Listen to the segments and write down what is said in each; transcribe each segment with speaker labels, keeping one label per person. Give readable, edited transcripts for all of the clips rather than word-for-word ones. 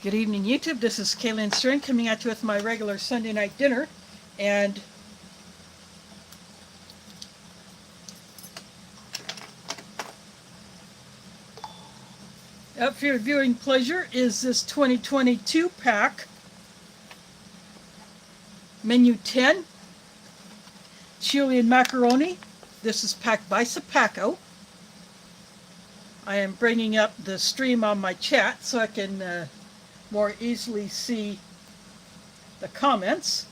Speaker 1: Good evening, YouTube. This is Kaylin String coming at you with my regular Sunday night dinner. And up for your viewing pleasure is this 2022 pack, Menu 10, Chili and Macaroni. This is packed by Sapaco. I am bringing up the stream on my chat so I can more easily see the comments.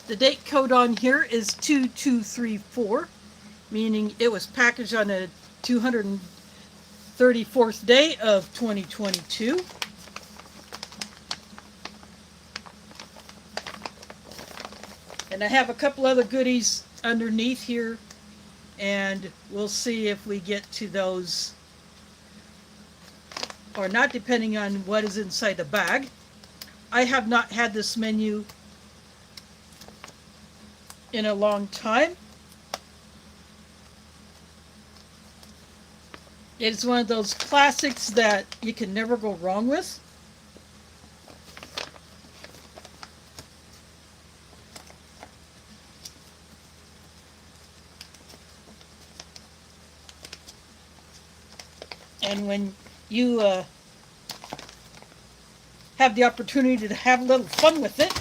Speaker 1: The date code on here is 2234, meaning it was packaged on the 234th day of 2022. And I have a couple other goodies underneath here, and we'll see if we get to those or not, depending on what is inside the bag. I have not had this menu in a long time. It's one of those classics that you can never go wrong with. And when you have the opportunity to have a little fun with it,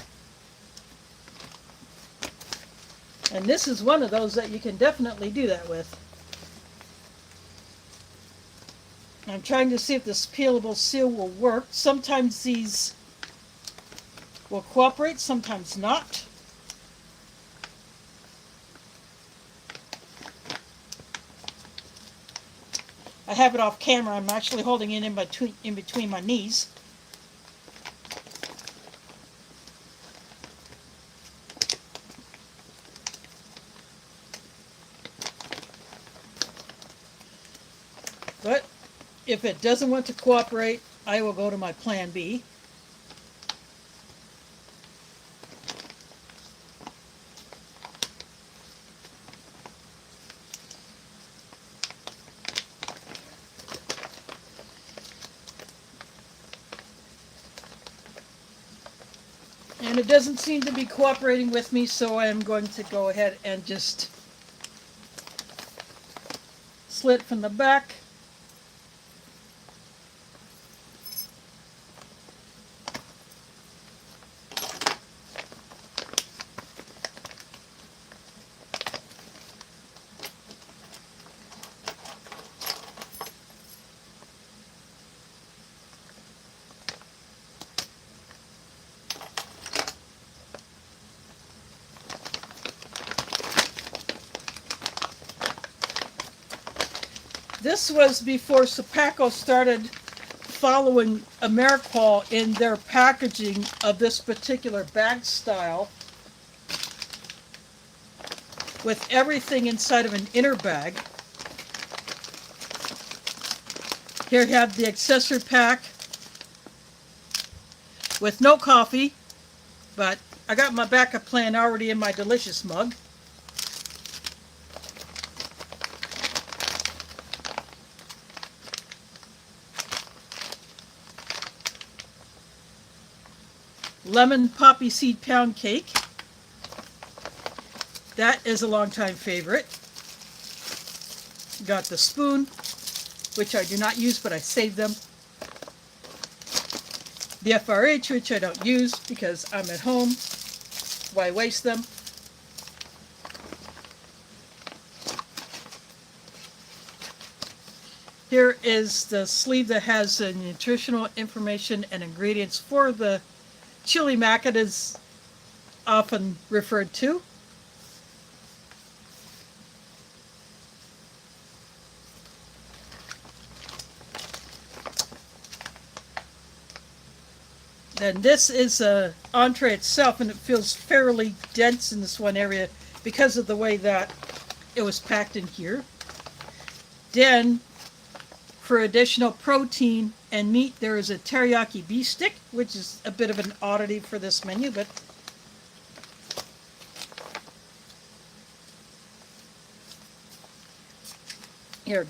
Speaker 1: and this is one of those that you can definitely do that with. I'm trying to see if this peelable seal will work. Sometimes these will cooperate, sometimes not. I have it off camera. I'm actually holding it in between my knees. But if it doesn't want to cooperate, I will go to my plan B. And it doesn't seem to be cooperating with me, so I am going to go ahead and just slit from the back. This was before Sapaco started following Ameriqual in their packaging of this particular bag style, with everything inside of an inner bag. Here you have the accessory pack with no coffee, but I got my backup plan already in my delicious mug. Lemon poppy seed pound cake. That is a longtime favorite. Got the spoon, which I do not use, but I save them. The FRH, which I don't use because I'm at home. Why waste them? Here is the sleeve that has the nutritional information and ingredients for the chili mac, it is often referred to. And this is an entree itself, and it feels fairly dense in this one area because of the way that it was packed in here. Then For additional protein and meat, there is a teriyaki beef stick, which is a bit of an oddity for this menu, but here,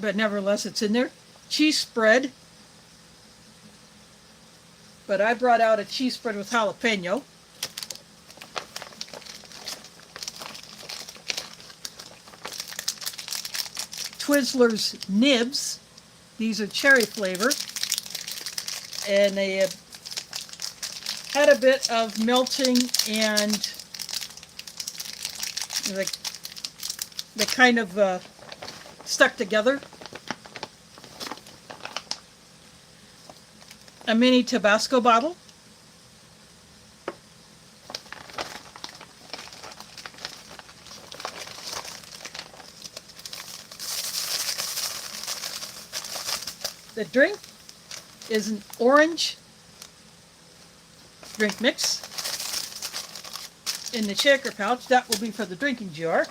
Speaker 1: but nevertheless, it's in there. Cheese spread, but I brought out a cheese spread with jalapeno. Twizzlers nibs. These are cherry flavor. And they had a bit of melting and they kind of stuck together. A mini Tabasco bottle. The drink is an orange drink mix in the shaker pouch. That will be for the drinking jar.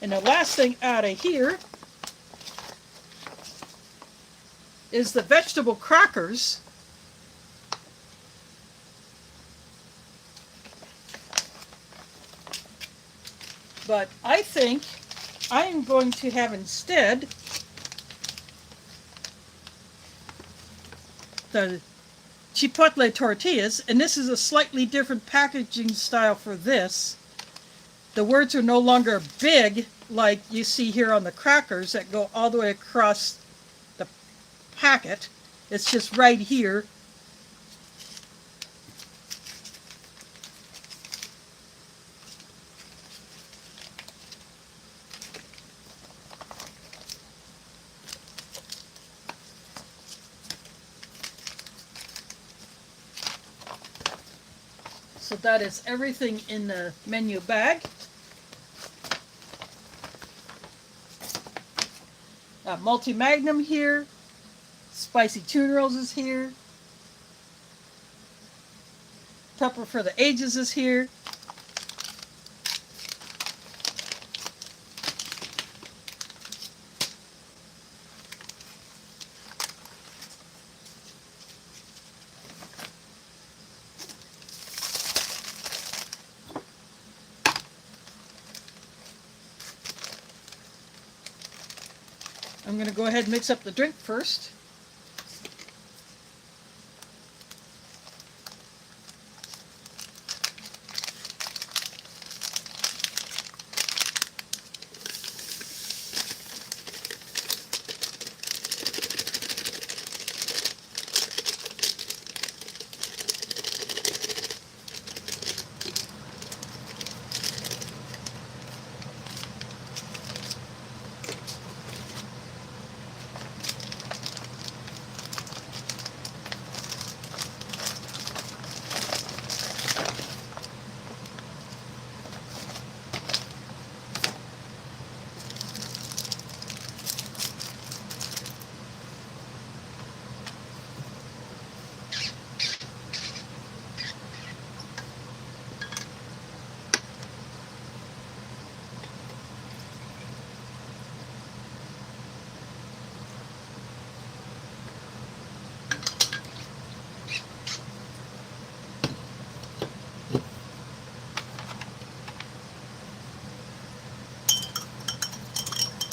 Speaker 1: And the last thing out of here is the vegetable crackers. But I think I am going to have instead the chipotle tortillas, and this is a slightly different packaging style for this. The words are no longer big like you see here on the crackers that go all the way across the packet. It's just right here. So that is everything in the menu bag. Multi-magnum here. Spicy tuna rolls is here. Pepper for the ages is here. I'm going to go ahead and mix up the drink first.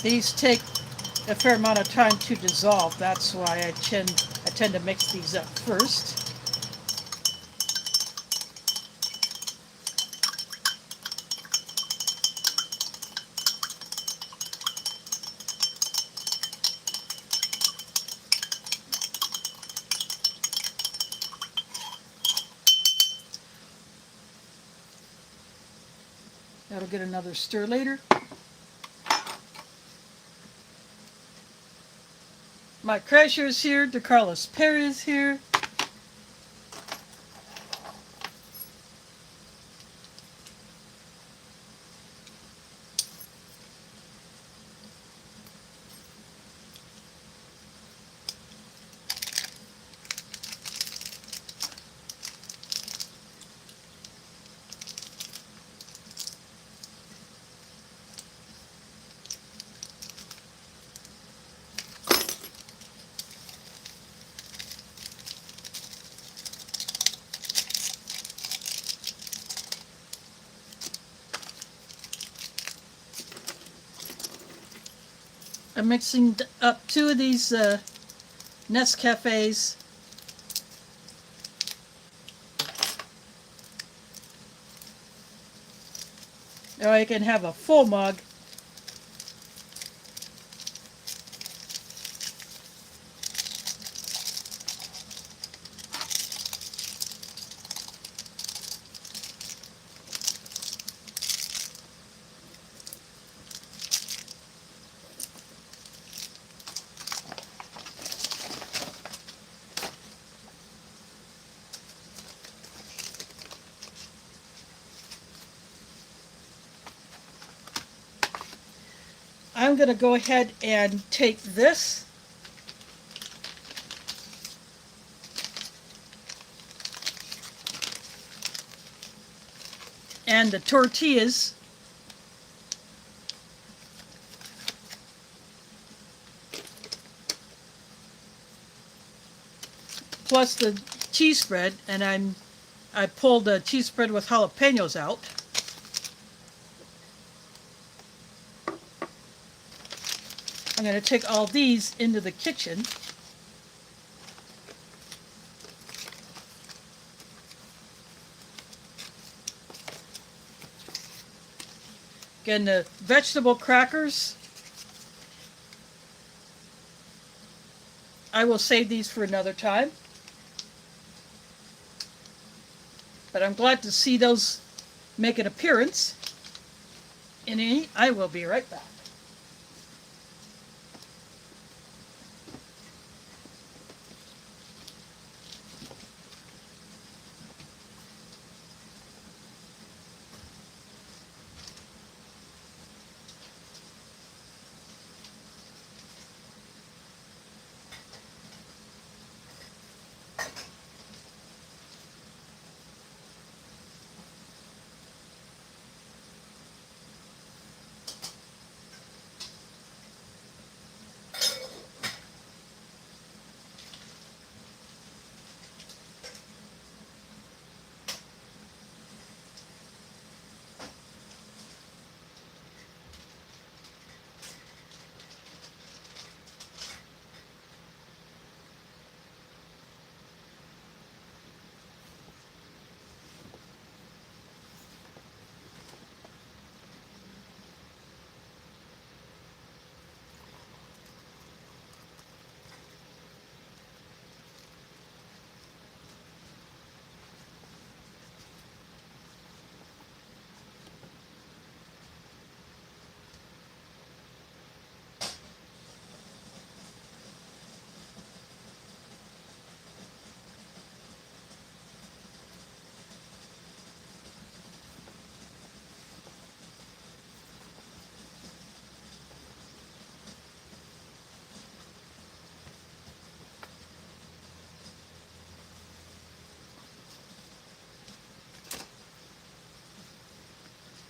Speaker 1: These take a fair amount of time to dissolve. That's why I tend to mix these up first. That'll get another stir later. Mike Crasher is here. DeCarlos Perry is here. I'm mixing up 2 of these Nescafes. Now I can have a full mug. I'm going to go ahead and take this and the tortillas plus the cheese spread, and I pulled a cheese spread with jalapenos out. I'm going to take all these into the kitchen. Again, the vegetable crackers, I will save these for another time. But I'm glad to see those make an appearance. And I will be right back.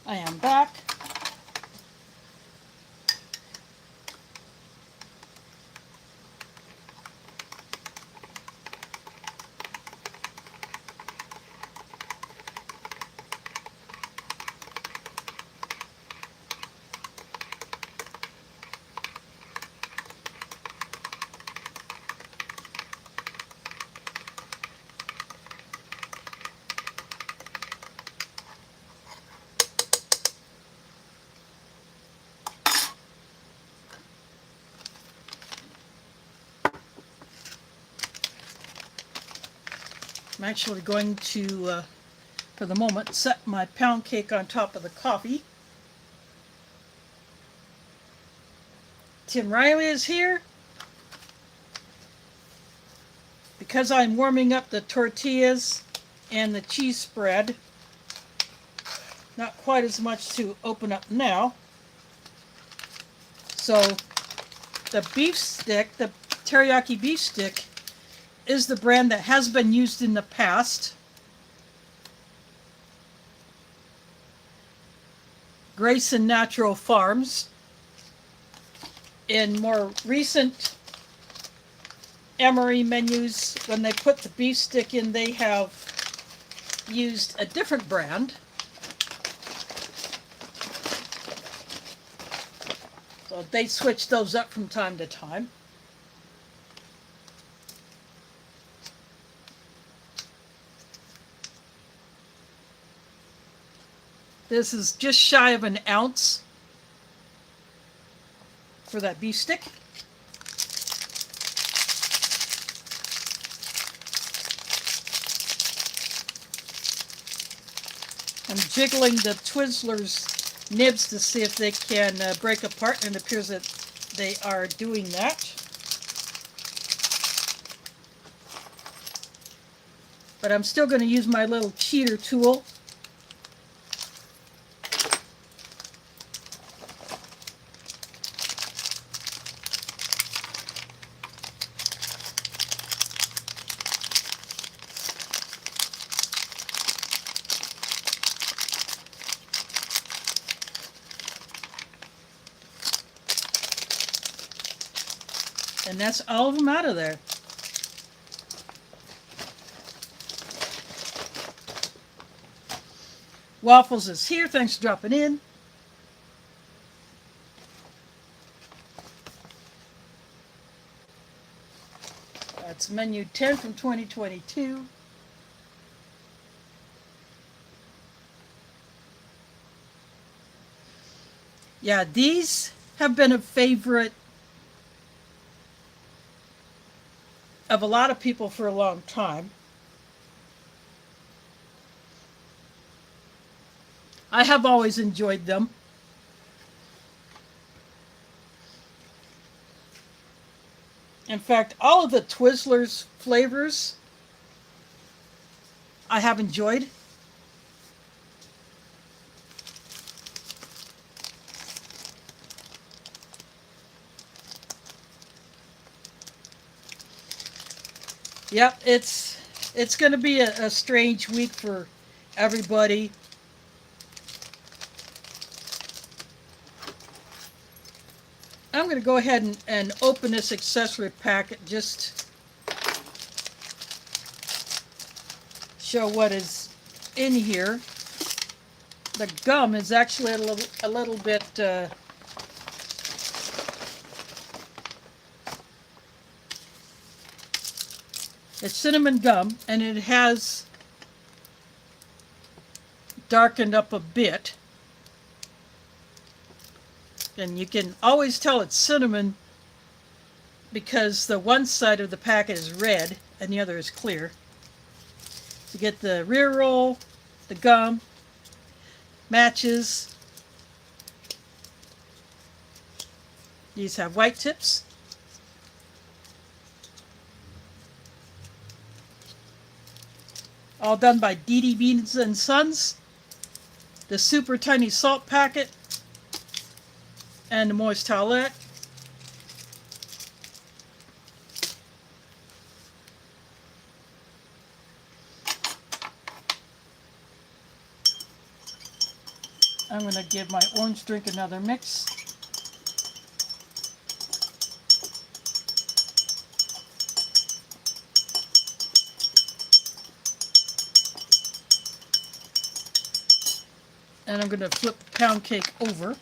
Speaker 1: I am back. I'm actually going to, for the moment, set my pound cake on top of the coffee. Tim Riley is here. Because I'm warming up the tortillas and the cheese spread, not quite as much to open up now. So the beef stick, the teriyaki beef stick, is the brand that has been used in the past. Grayson Natural Farms. In more recent MRE menus, when they put the beef stick in, they have used a different brand. So they switch those up from time to time. This is just shy of an ounce for that beef stick. I'm jiggling the Twizzlers nibs to see if they can break apart, and it appears that they are doing that. But I'm still going to use my little cheater tool. And that's all of them out of there. Waffles is here. Thanks for dropping in. That's menu 10 from 2022. Yeah, these have been a favorite of a lot of people for a long time. I have always enjoyed them. In fact, all of the Twizzlers flavors I have enjoyed. Yep, it's going to be a strange week for everybody. I'm going to go ahead and open this accessory packet, just show what is in here. The gum is actually a little bit it's cinnamon gum, and it has darkened up a bit. And you can always tell it's cinnamon because the one side of the packet is red and the other is clear. You get the rear roll, the gum, matches. These have white tips. All done by DD Beans and Sons. The super tiny salt packet and the moist towelette. I'm going to give my orange drink another mix. And I'm going to flip the pound cake over.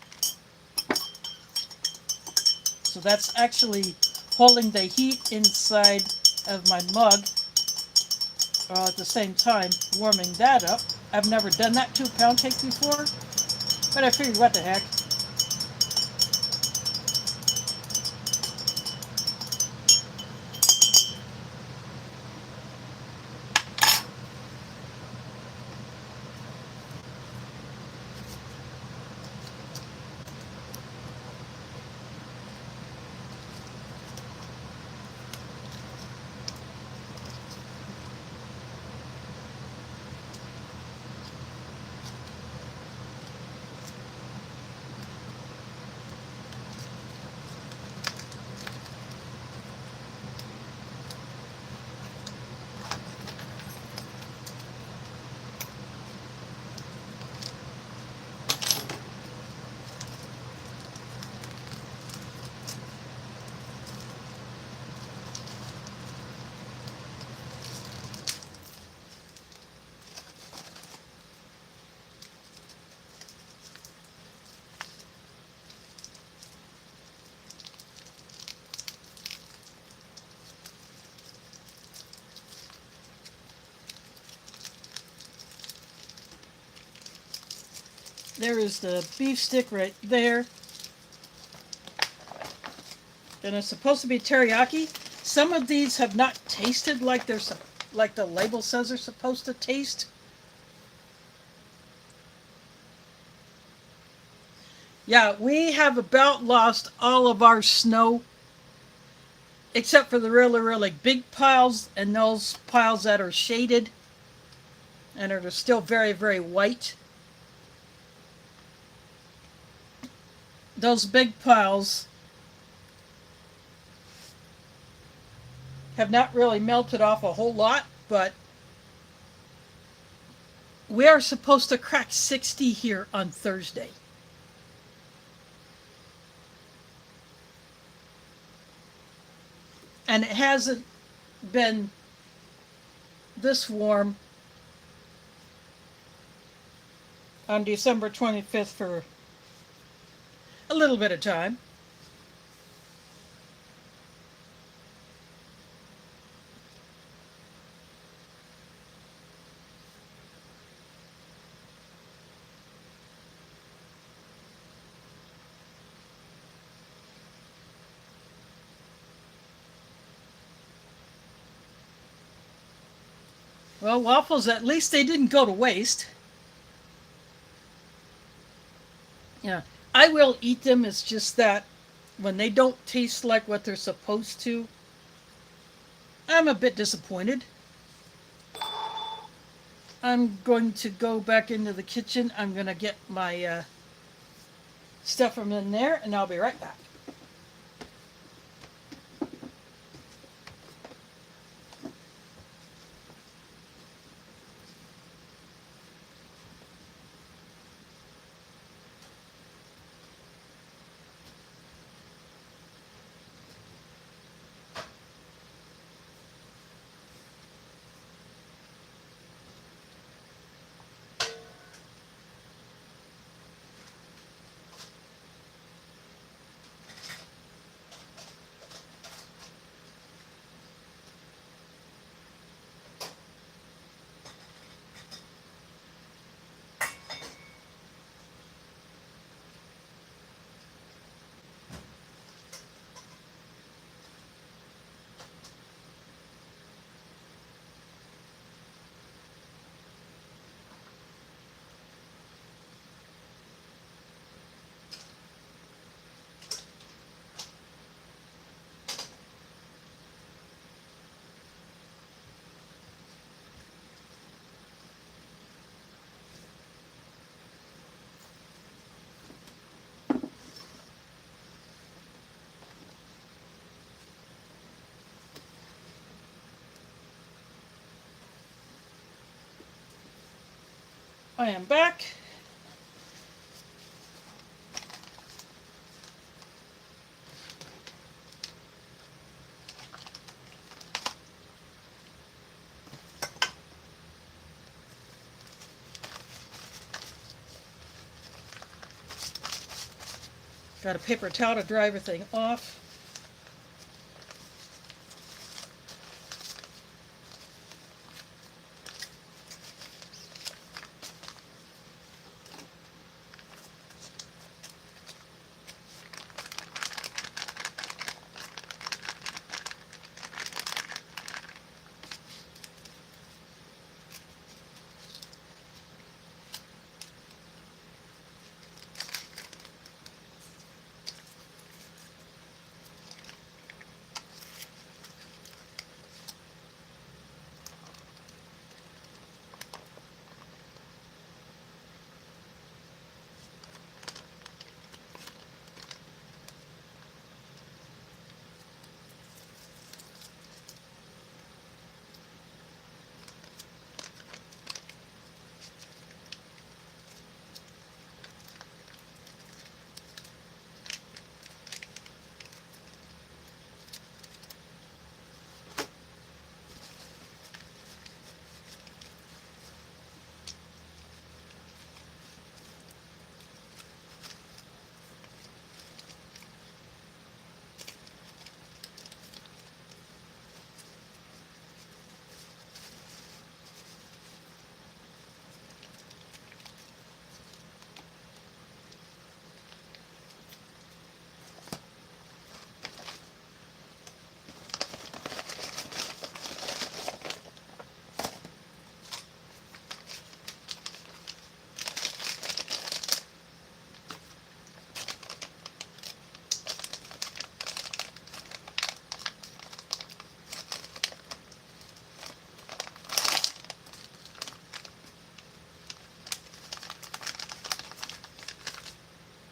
Speaker 1: So that's actually holding the heat inside of my mug, at the same time warming that up. I've never done that to a pound cake before, but I figured what the heck. There is the beef stick right there. And it's supposed to be teriyaki. Some of these have not tasted like like the label says they're supposed to taste. Yeah, we have about lost all of our snow except for the really, really big piles and those piles that are shaded and are still very, very white. Those big piles have not really melted off a whole lot, but we are supposed to crack 60 here on Thursday. And it hasn't been this warm on December 25th for a little bit of time. Well, waffles, at least they didn't go to waste. Yeah, I will eat them. It's just that when they don't taste like what they're supposed to, I'm a bit disappointed. I'm going to go back into the kitchen. I'm going to get my stuff from in there, and I'll be right back. I am back. Got a paper towel to dry everything off.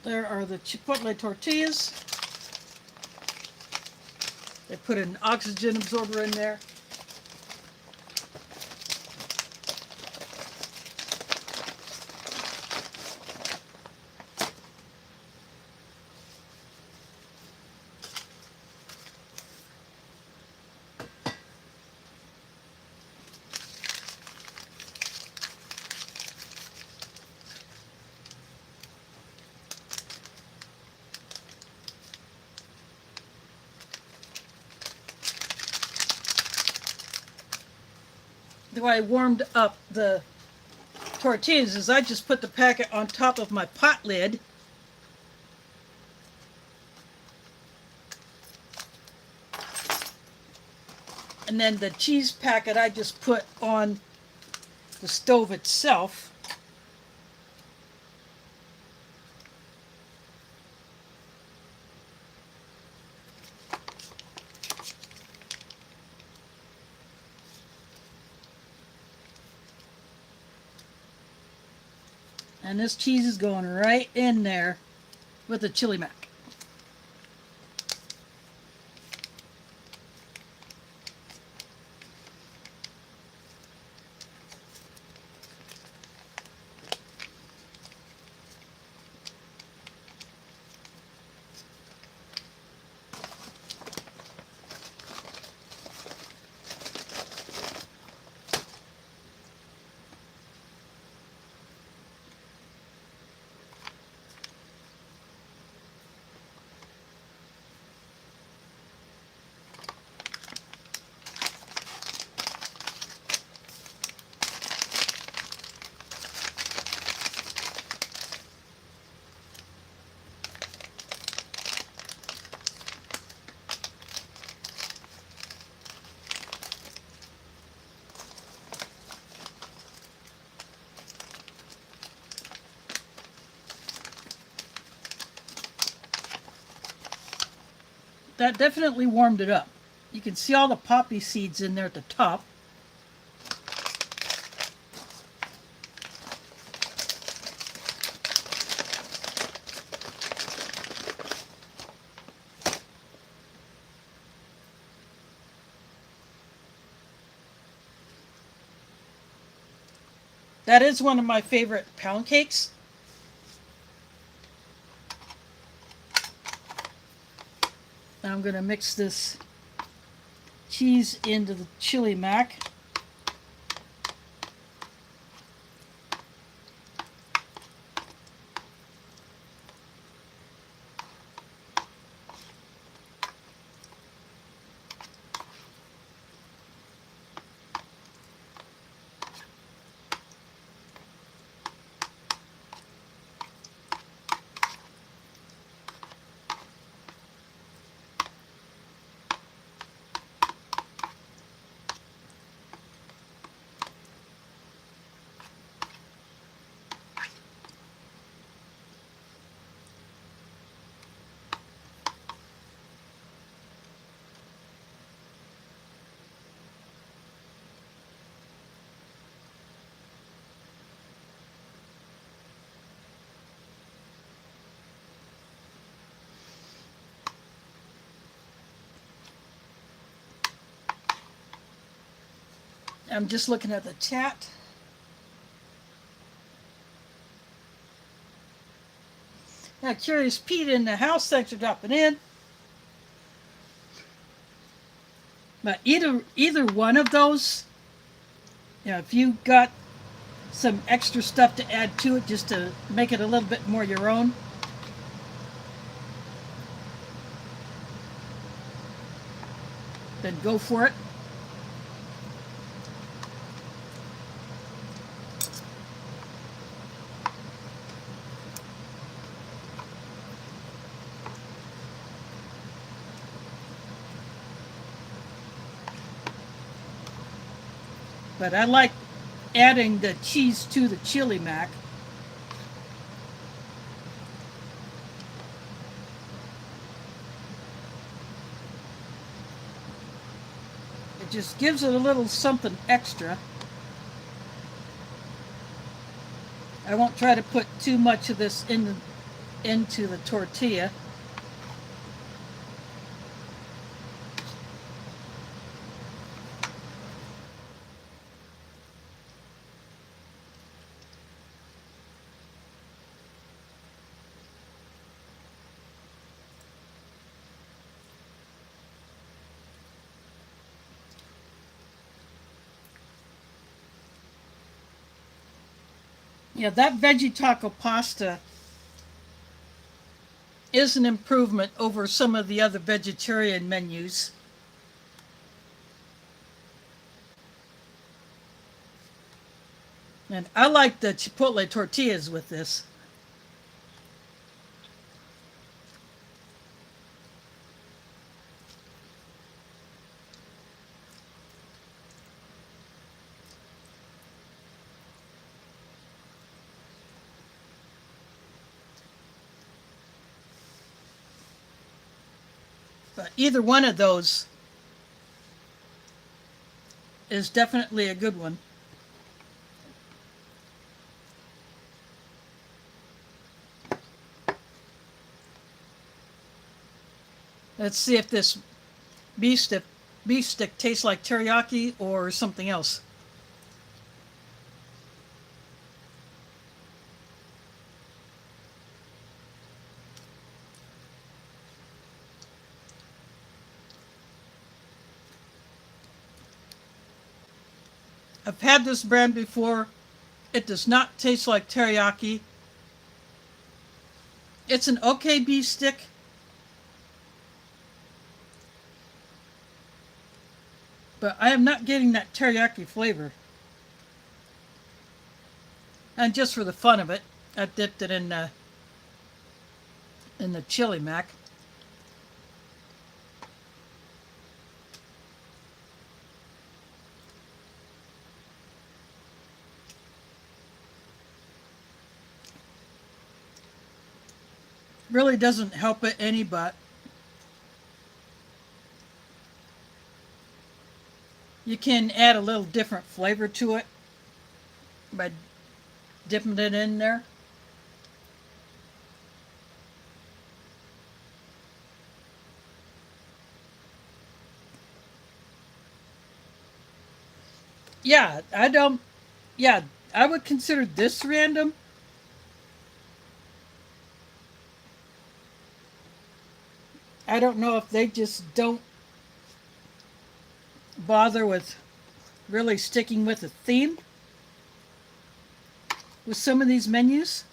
Speaker 1: There are the chipotle tortillas. They put an oxygen absorber in there. The way I warmed up the tortillas is I just put the packet on top of my pot lid. And then the cheese packet I just put on the stove itself. And this cheese is going right in there with the chili mac. That definitely warmed it up. You can see all the poppy seeds in there at the top. That is one of my favorite pound cakes. Now I'm going to mix this cheese into the chili mac. I'm just looking at the chat. Now, Curious Pete in the house, thanks for dropping in. But either one of those, you know, if you got some extra stuff to add to it just to make it a little bit more your own, then go for it. But I like adding the cheese to the chili mac. It just gives it a little something extra. I won't try to put too much of this in into the tortilla. Yeah, that veggie taco pasta is an improvement over some of the other vegetarian menus. And I like the chipotle tortillas with this. But either one of those is definitely a good one. Let's see if this beef stick, beef stick tastes like teriyaki or something else. I've had this brand before. It does not taste like teriyaki. It's an okay beef stick. But I am not getting that teriyaki flavor. And just for the fun of it, I dipped it in the chili mac. Really doesn't help it any, but you can add a little different flavor to it by dipping it in there. Yeah, I don't. Yeah, I would consider this random. I don't know if they just don't bother with really sticking with a theme with some of these menus.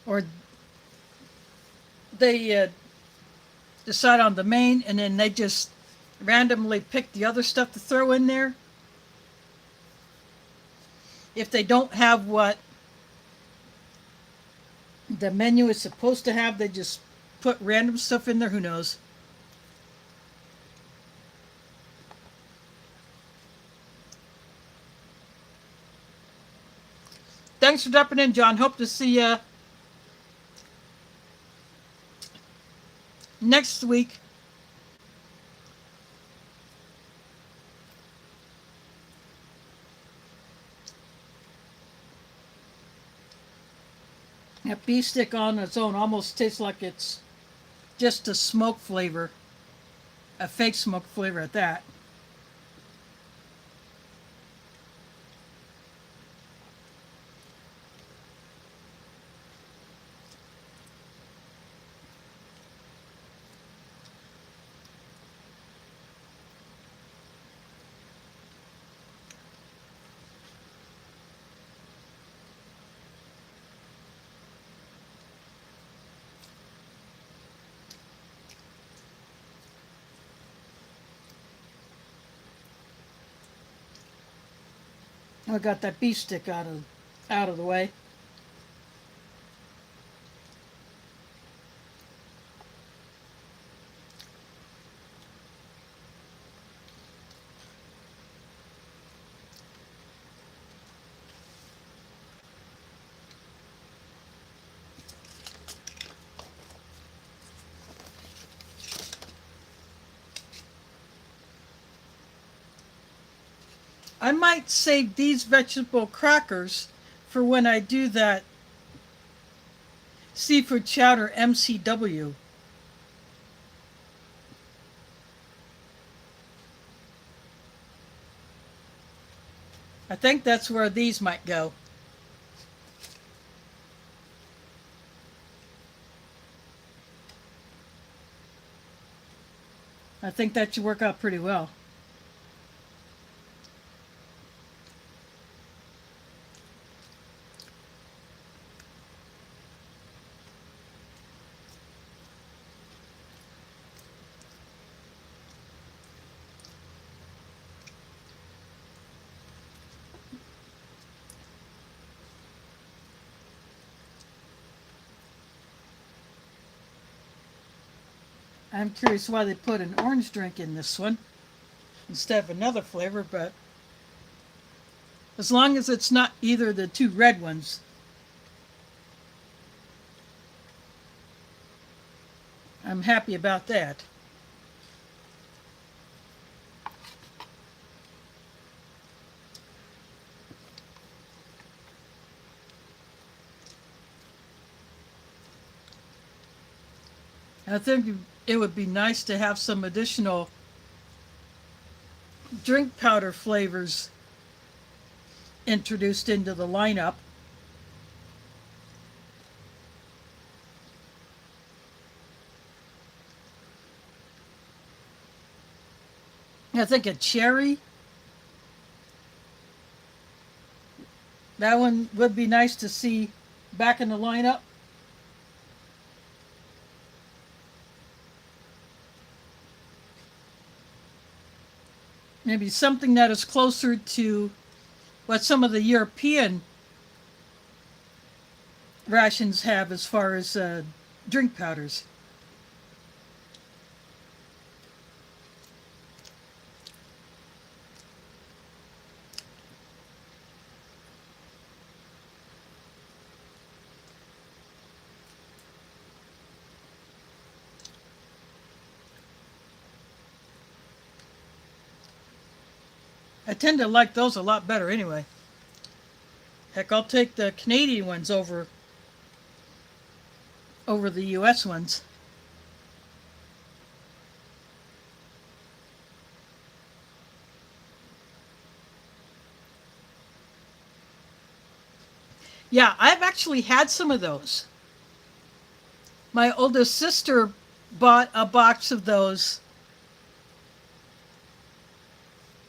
Speaker 1: Or they decide on the main and then they just randomly pick the other stuff to throw in there. If they don't have what the menu is supposed to have, they just put random stuff in there. Who knows? Thanks for dropping in, John. Hope to see you next week. That beef stick on its own almost tastes like it's just a smoke flavor, a fake smoke flavor at that. I got that beef stick out of the way. I might save these vegetable crackers for when I do that seafood chowder MCW. I think that's where these might go. I think that should work out pretty well. I'm curious why they put an orange drink in this one instead of another flavor, but as long as it's not either the two red ones, I'm happy about that. I think it would be nice to have some additional drink powder flavors introduced into the lineup. I think a cherry, that one would be nice to see back in the lineup. Maybe something that is closer to what some of the European rations have as far as drink powders. I tend to like those a lot better anyway. Heck, I'll take the Canadian ones over the US ones. Yeah, I've actually had some of those. My oldest sister bought a box of those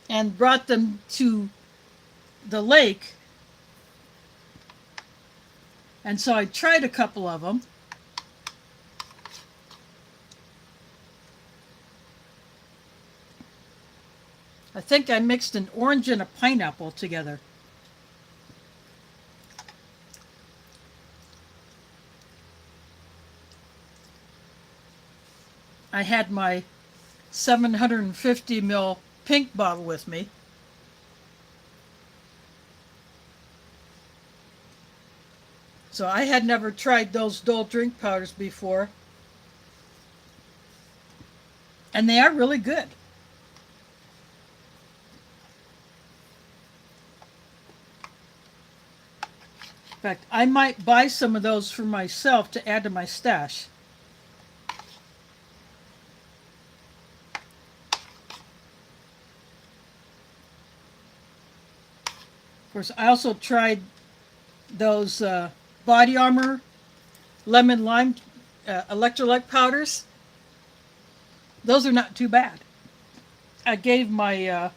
Speaker 1: and brought them to the lake. And so I tried a couple of them. I think I mixed an orange and a pineapple together. I had my 750 ml pink bottle with me. So I had never tried those Dole drink powders before. And they are really good. In fact, I might buy some of those for myself to add to my stash. Of course, I also tried those Body Armor lemon lime electrolyte powders. Those are not too bad. I gave my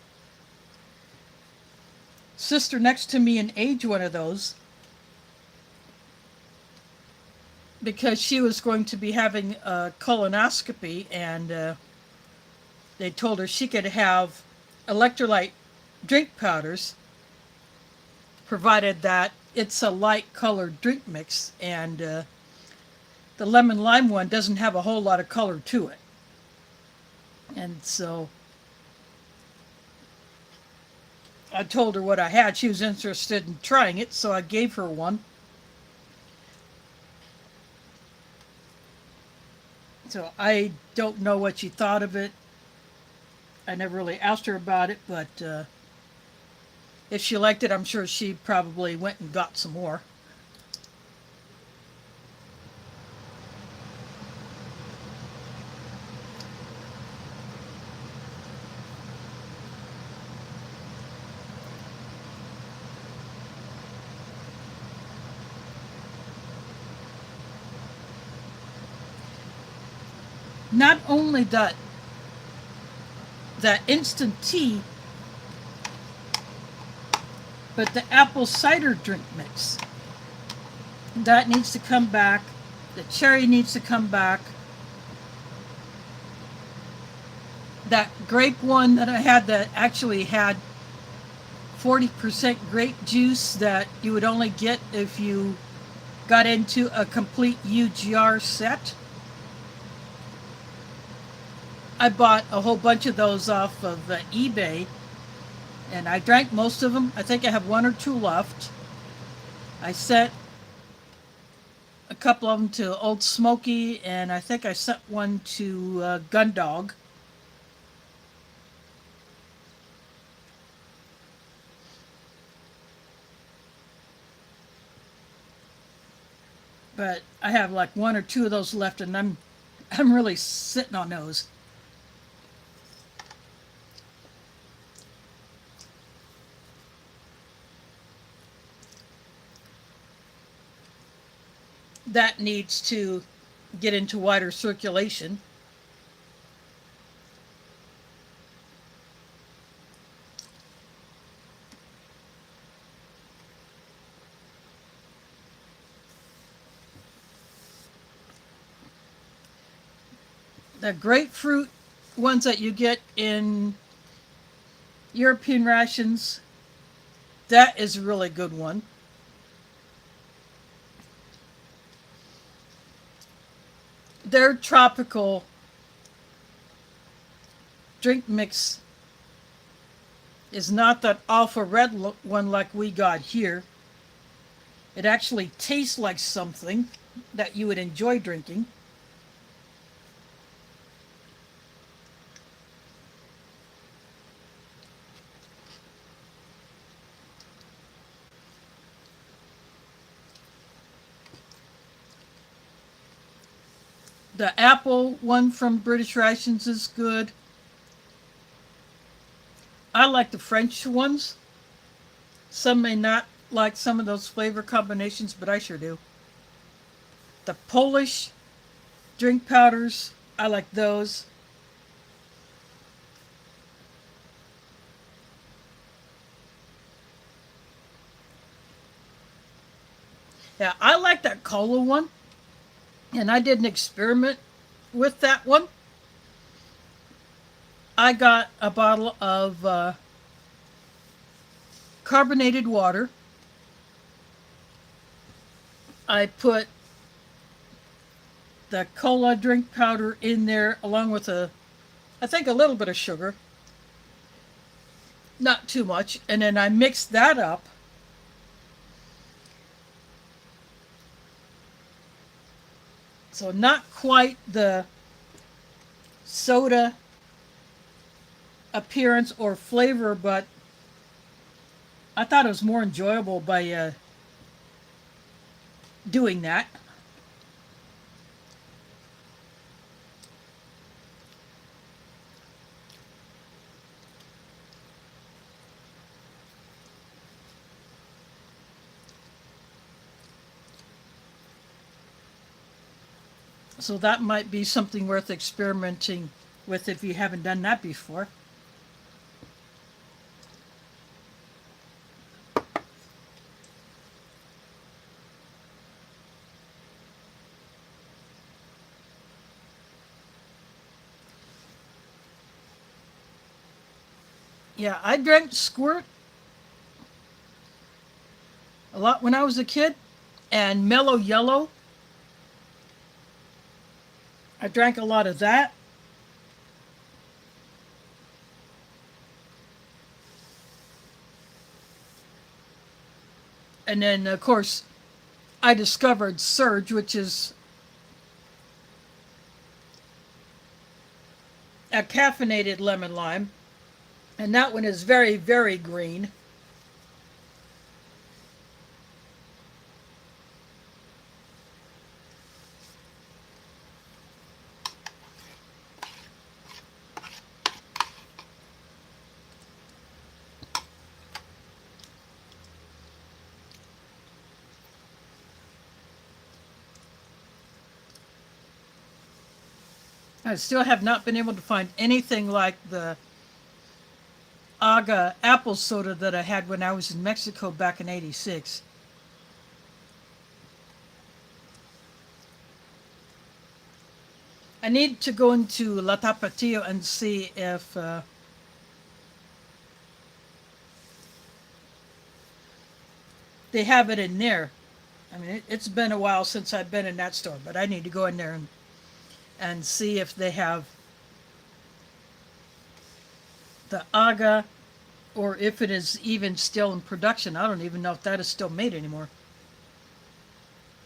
Speaker 1: sister next to me in age one of those because she was going to be having a colonoscopy, and they told her she could have electrolyte drink powders provided that it's a light colored drink mix, and the lemon lime one doesn't have a whole lot of color to it. And so I told her what I had. She was interested in trying it, so I gave her one. So I don't know what she thought of it. I never really asked her about it, but If she liked it, I'm sure she probably went and got some more. Not only that instant tea, but the apple cider drink mix. That needs to come back. The cherry needs to come back. That grape one that I had that actually had 40% grape juice that you would only get if you got into a complete UGR set. I bought a whole bunch of those off of eBay, and I drank most of them. I think I have one or two left. I sent a couple of them to Old Smoky, and I think I sent one to Gundog. But I have like one or two of those left, and I'm really sitting on those. That needs to get into wider circulation. The grapefruit ones that you get in European rations, that is a really good one. Their tropical drink mix is not that alpha red one like we got here. It actually tastes like something that you would enjoy drinking. The apple one from British Rations is good. I like the French ones. Some may not like some of those flavor combinations, but I sure do. The Polish drink powders, I like those. Yeah, I like that cola one, and I did an experiment with that one. I got a bottle of carbonated water. I put the cola drink powder in there along with I think a little bit of sugar, not too much, and then I mixed that up. So not quite the soda appearance or flavor, but I thought it was more enjoyable by doing that. So that might be something worth experimenting with if you haven't done that before. Yeah, I drank Squirt a lot when I was a kid, and Mellow Yellow. I drank a lot of that. And then, of course, I discovered Surge, which is a caffeinated lemon lime. And that one is very, very green. I still have not been able to find anything like the Aga apple soda that I had when I was in Mexico back in '86. I need to go into La Tapatio and see if they have it in there. I mean, it's been a while since I've been in that store, but I need to go in there and see if they have the Aga or if it is even still in production. I don't even know if that is still made anymore.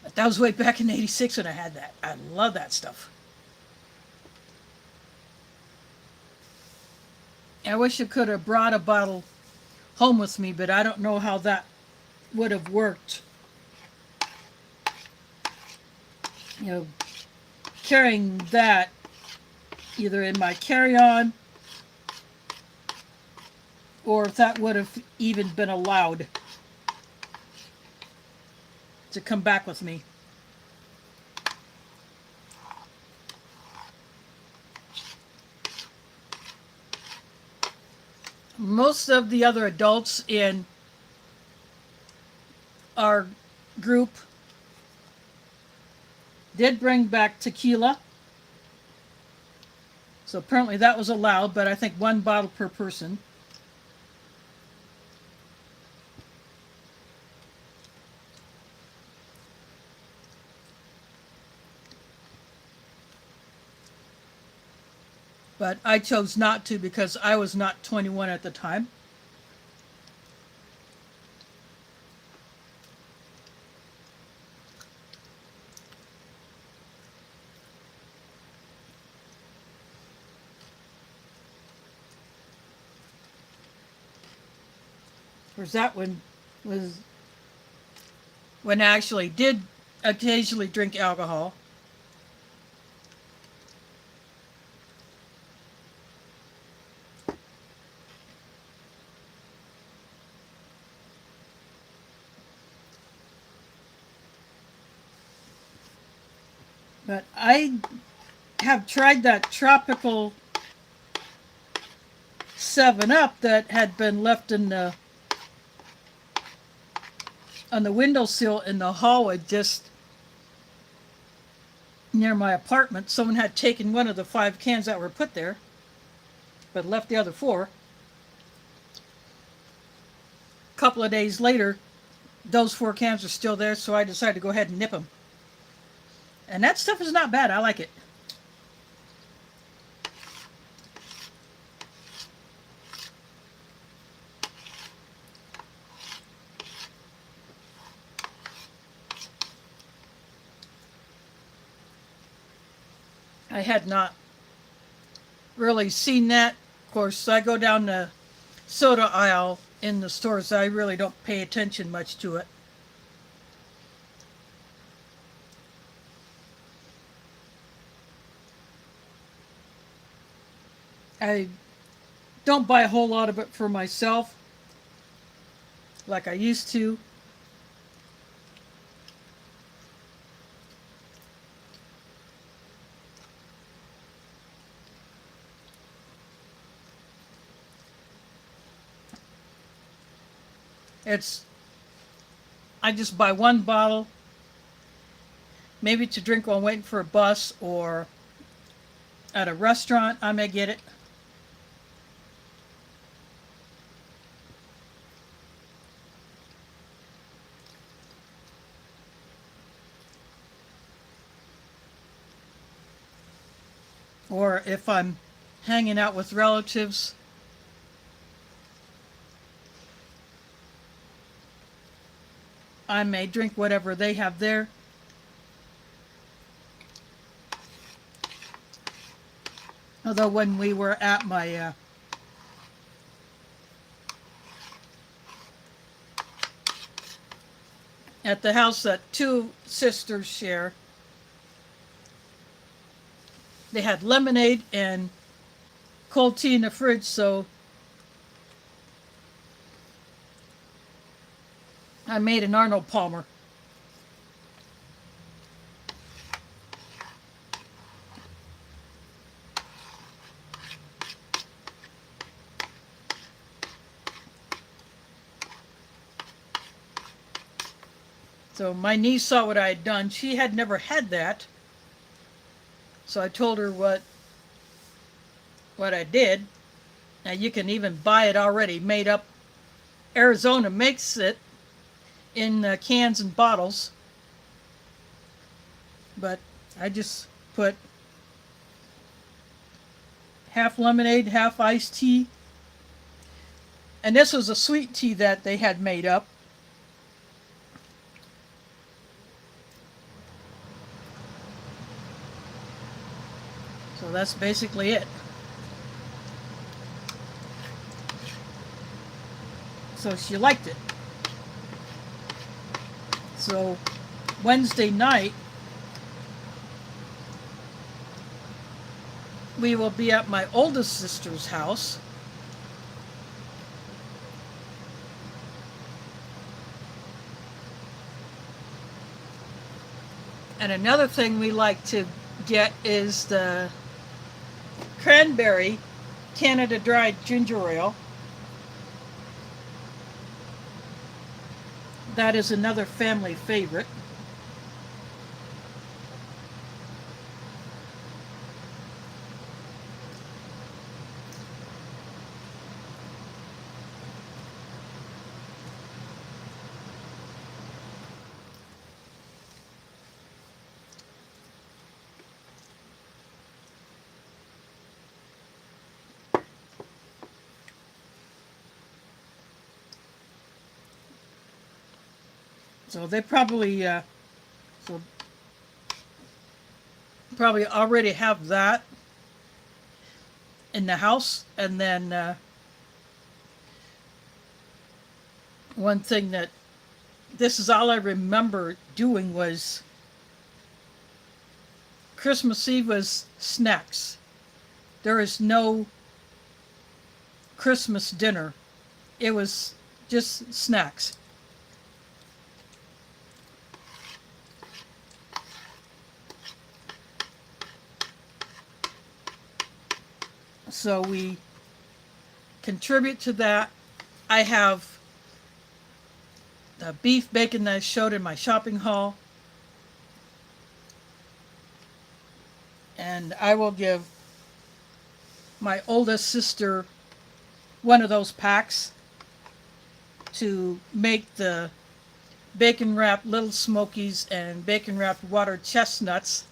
Speaker 1: But that was way back in '86 when I had that. I love that stuff. I wish I could have brought a bottle home with me, but I don't know how that would have worked. You know, carrying that either in my carry-on or if that would have even been allowed to come back with me. Most of the other adults in our group did bring back tequila. So apparently that was allowed, but I think one bottle per person. But I chose not to because I was not 21 at the time. Of course, that one was when I actually did occasionally drink alcohol. But I have tried that tropical 7-Up that had been left in the on the windowsill in the hallway just near my apartment. Someone had taken one of the 5 cans that were put there, but left the other 4. A couple of days later, those 4 cans are still there, so I decided to go ahead and nip them. And that stuff is not bad. I like it. I had not really seen that. Of course, I go down the soda aisle in the stores. I really don't pay attention much to it. I don't buy a whole lot of it for myself like I used to. It's I just buy one bottle, maybe to drink while waiting for a bus or at a restaurant I may get it. Or if I'm hanging out with relatives, I may drink whatever they have there. Although when we were at my at the house that 2 sisters share, they had lemonade and cold tea in the fridge, so I made an Arnold Palmer. So my niece saw what I had done. She had never had that. So I told her what I did. Now you can even buy it already made up. Arizona makes it in cans and bottles. But I just put half lemonade, half iced tea. And this was a sweet tea that they had made up. So that's basically it. So she liked it. So Wednesday night, we will be at my oldest sister's house. And another thing we like to get is the cranberry Canada dried ginger ale. That is another family favorite. So they so probably already have that in the house. And then one thing that this is all I remember doing was Christmas Eve was snacks. There is no Christmas dinner. It was just snacks. So we contribute to that. I have the beef bacon that I showed in my shopping haul. And I will give my oldest sister one of those packs to make the bacon wrapped little smokies and bacon wrapped water chestnuts.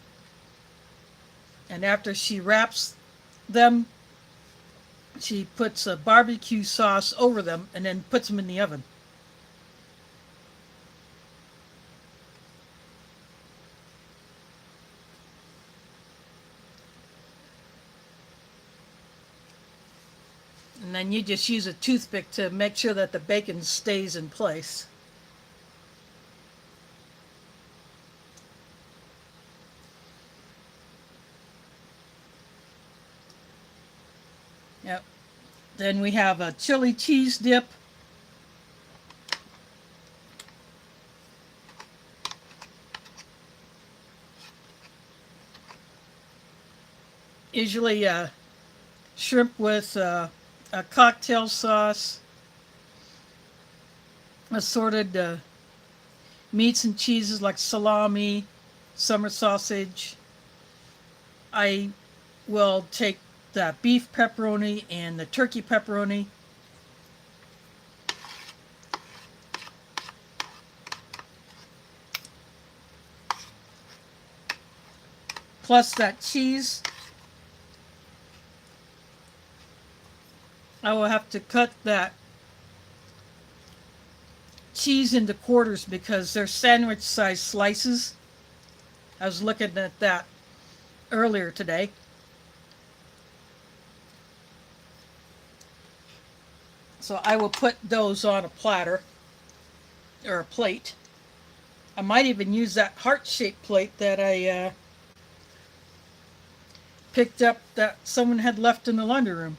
Speaker 1: And after she wraps them, she puts a barbecue sauce over them and then puts them in the oven. And then you just use a toothpick to make sure that the bacon stays in place. Yep. Then we have a chili cheese dip. Usually shrimp with a cocktail sauce, assorted meats and cheeses like salami, summer sausage. I will take the beef pepperoni and the turkey pepperoni. Plus that cheese. I will have to cut that cheese into quarters because they're sandwich sized slices. I was looking at that earlier today. So I will put those on a platter or a plate. I might even use that heart-shaped plate that I picked up that someone had left in the laundry room.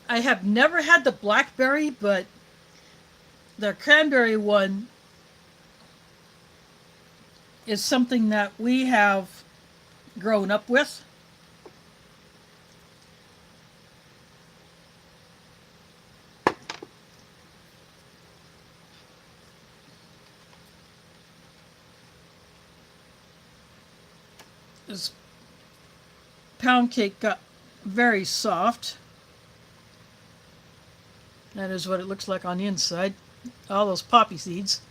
Speaker 1: I have never had the blackberry, but the cranberry one is something that we have grown up with. This pound cake got very soft. That is what it looks like on the inside. All those poppy seeds.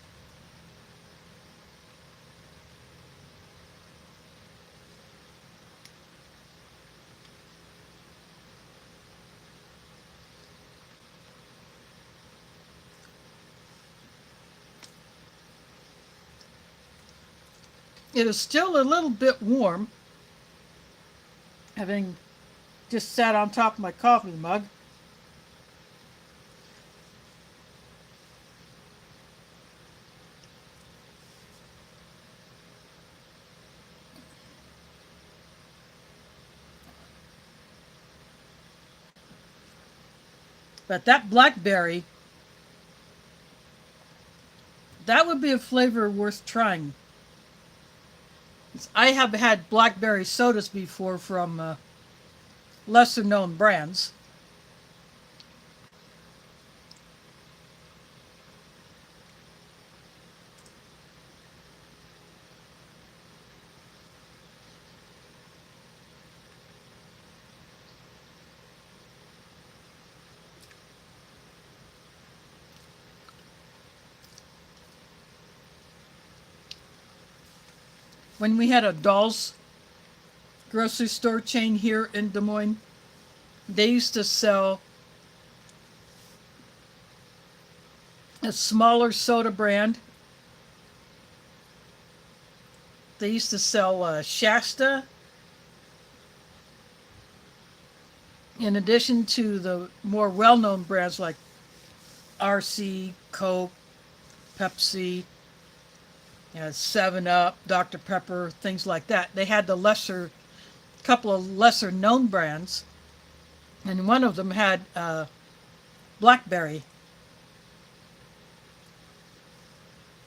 Speaker 1: It is still a little bit warm, having just sat on top of my coffee mug. But that blackberry, that would be a flavor worth trying. I have had blackberry sodas before from lesser known brands. When we had a Doll's grocery store chain here in Des Moines, they used to sell a smaller soda brand. They used to sell Shasta, in addition to the more well-known brands like RC, Coke, Pepsi, 7-Up, Dr. Pepper, things like that. They had the couple of lesser known brands, and one of them had blackberry,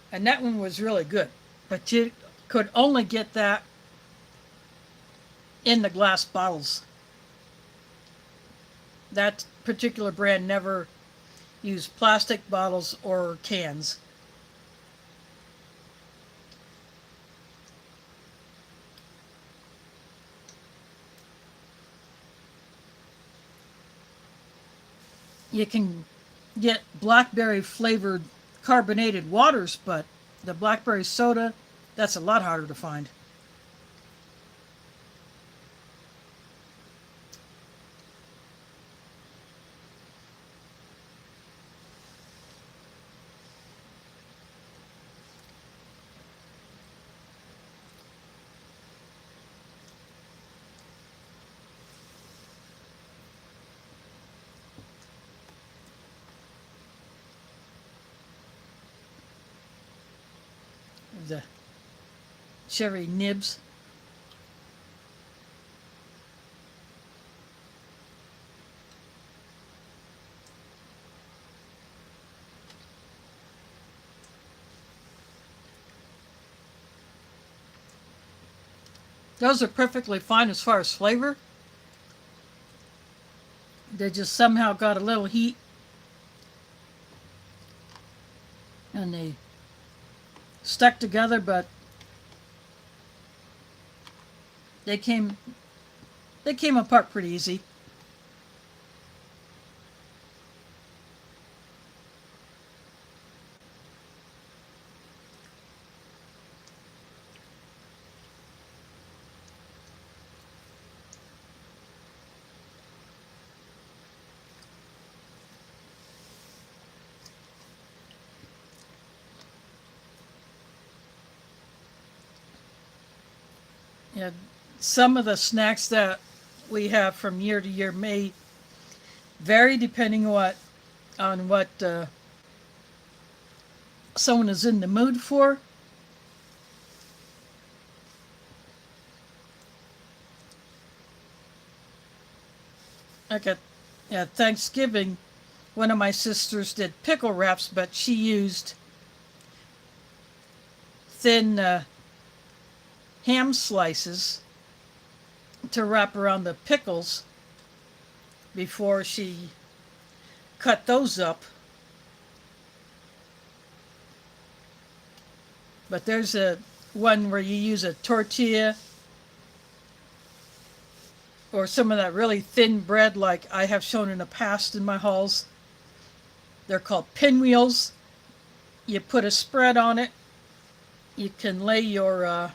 Speaker 1: and that one was really good. But you could only get that in the glass bottles. That particular brand never used plastic bottles or cans. You can get blackberry flavored carbonated waters, but the blackberry soda, that's a lot harder to find. The cherry nibs. Those are perfectly fine as far as flavor. They just somehow got a little heat, and they stuck together, but they came apart pretty easy. Yeah, some of the snacks that we have from year to year may vary depending on what someone is in the mood for. Like at Thanksgiving, one of my sisters did pickle wraps, but she used thin ham slices to wrap around the pickles before she cut those up. But there's a one where you use a tortilla or some of that really thin bread like I have shown in the past in my hauls. They're called pinwheels. You put a spread on it. You can lay your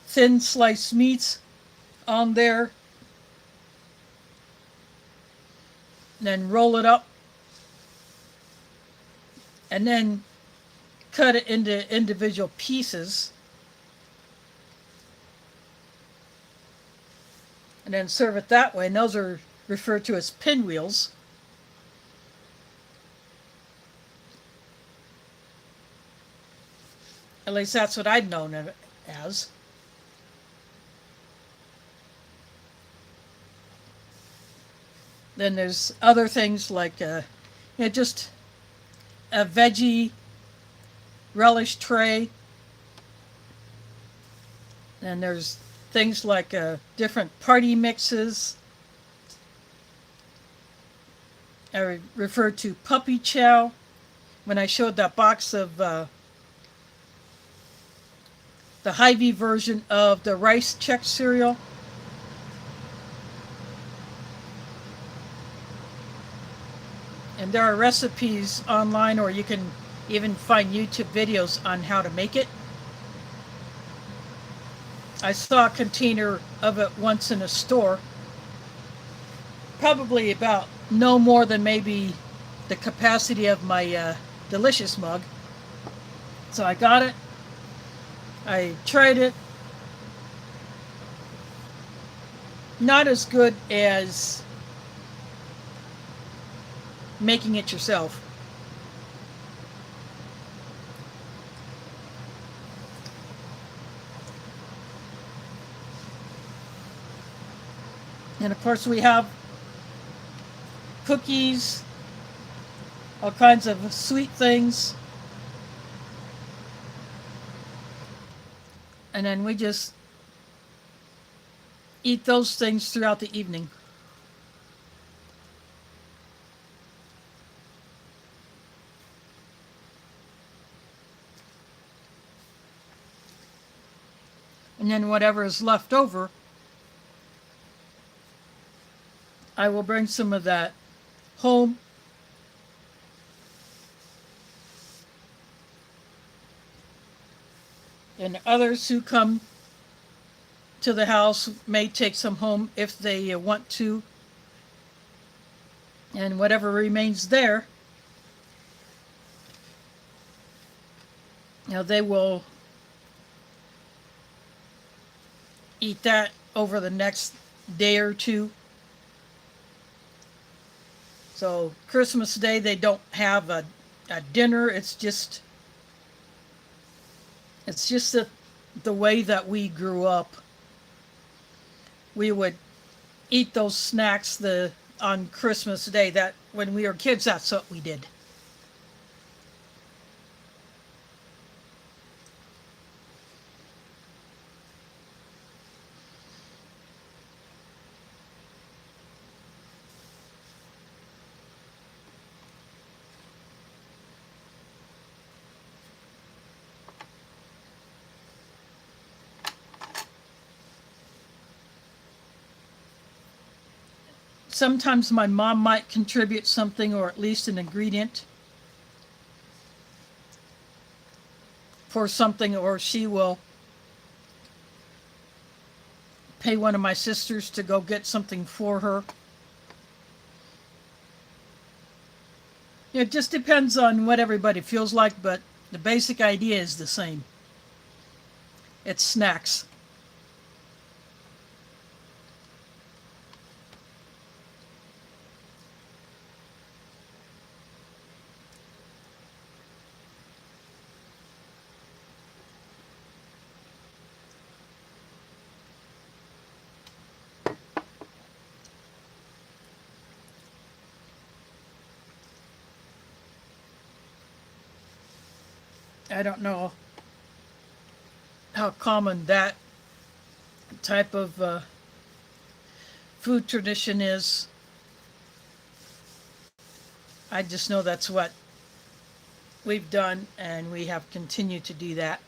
Speaker 1: thin sliced meats on there, then roll it up, and then cut it into individual pieces, and then serve it that way. And those are referred to as pinwheels. At least that's what I'd known it as. Then there's other things like just a veggie relish tray. And there's things like different party mixes. I referred to puppy chow when I showed that box of the Hy-Vee version of the rice check cereal. And there are recipes online, or you can even find YouTube videos on how to make it. I saw a container of it once in a store, probably about no more than maybe the capacity of my Delicious mug. So I got it. I tried it. Not as good as making it yourself. And of course we have cookies, all kinds of sweet things. And then we just eat those things throughout the evening. And then whatever is left over, I will bring some of that home. And others who come to the house may take some home if they want to. And whatever remains there, they will eat that over the next day or two. So Christmas Day they don't have a dinner. It's just the way that we grew up. We would eat those snacks on Christmas Day. That when we were kids, that's what we did. Sometimes my mom might contribute something, or at least an ingredient for something, or she will pay one of my sisters to go get something for her. It just depends on what everybody feels like, but the basic idea is the same. It's snacks. I don't know how common that type of food tradition is. I just know that's what we've done, and we have continued to do that.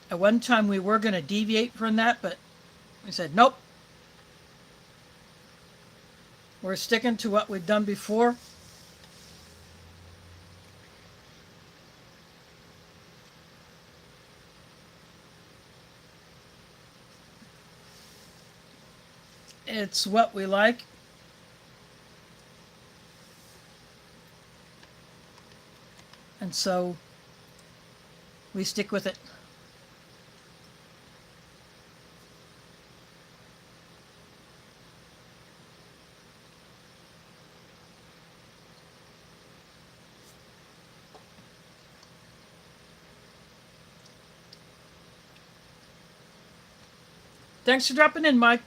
Speaker 1: At one time, we were going to deviate from that, but we said, nope, we're sticking to what we've done before. It's what we like. And so we stick with it. Thanks for dropping in, Mike.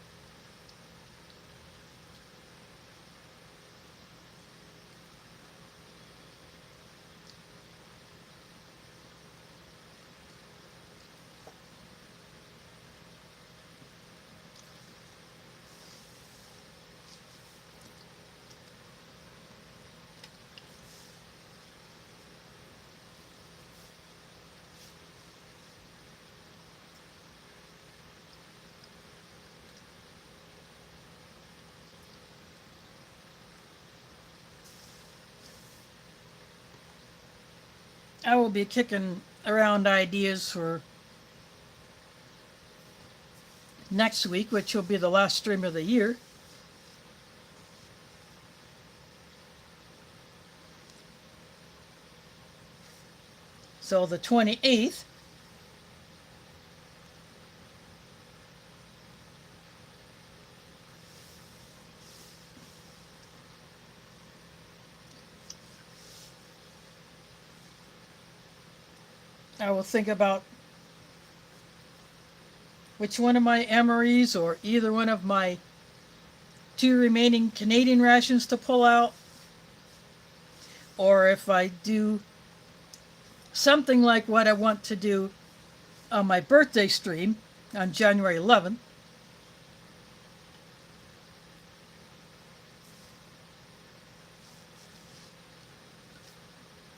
Speaker 1: I will be kicking around ideas for next week, which will be the last stream of the year. So the 28th. I will think about which one of my MREs or either one of my 2 remaining Canadian rations to pull out, or if I do something like what I want to do on my birthday stream on January 11th.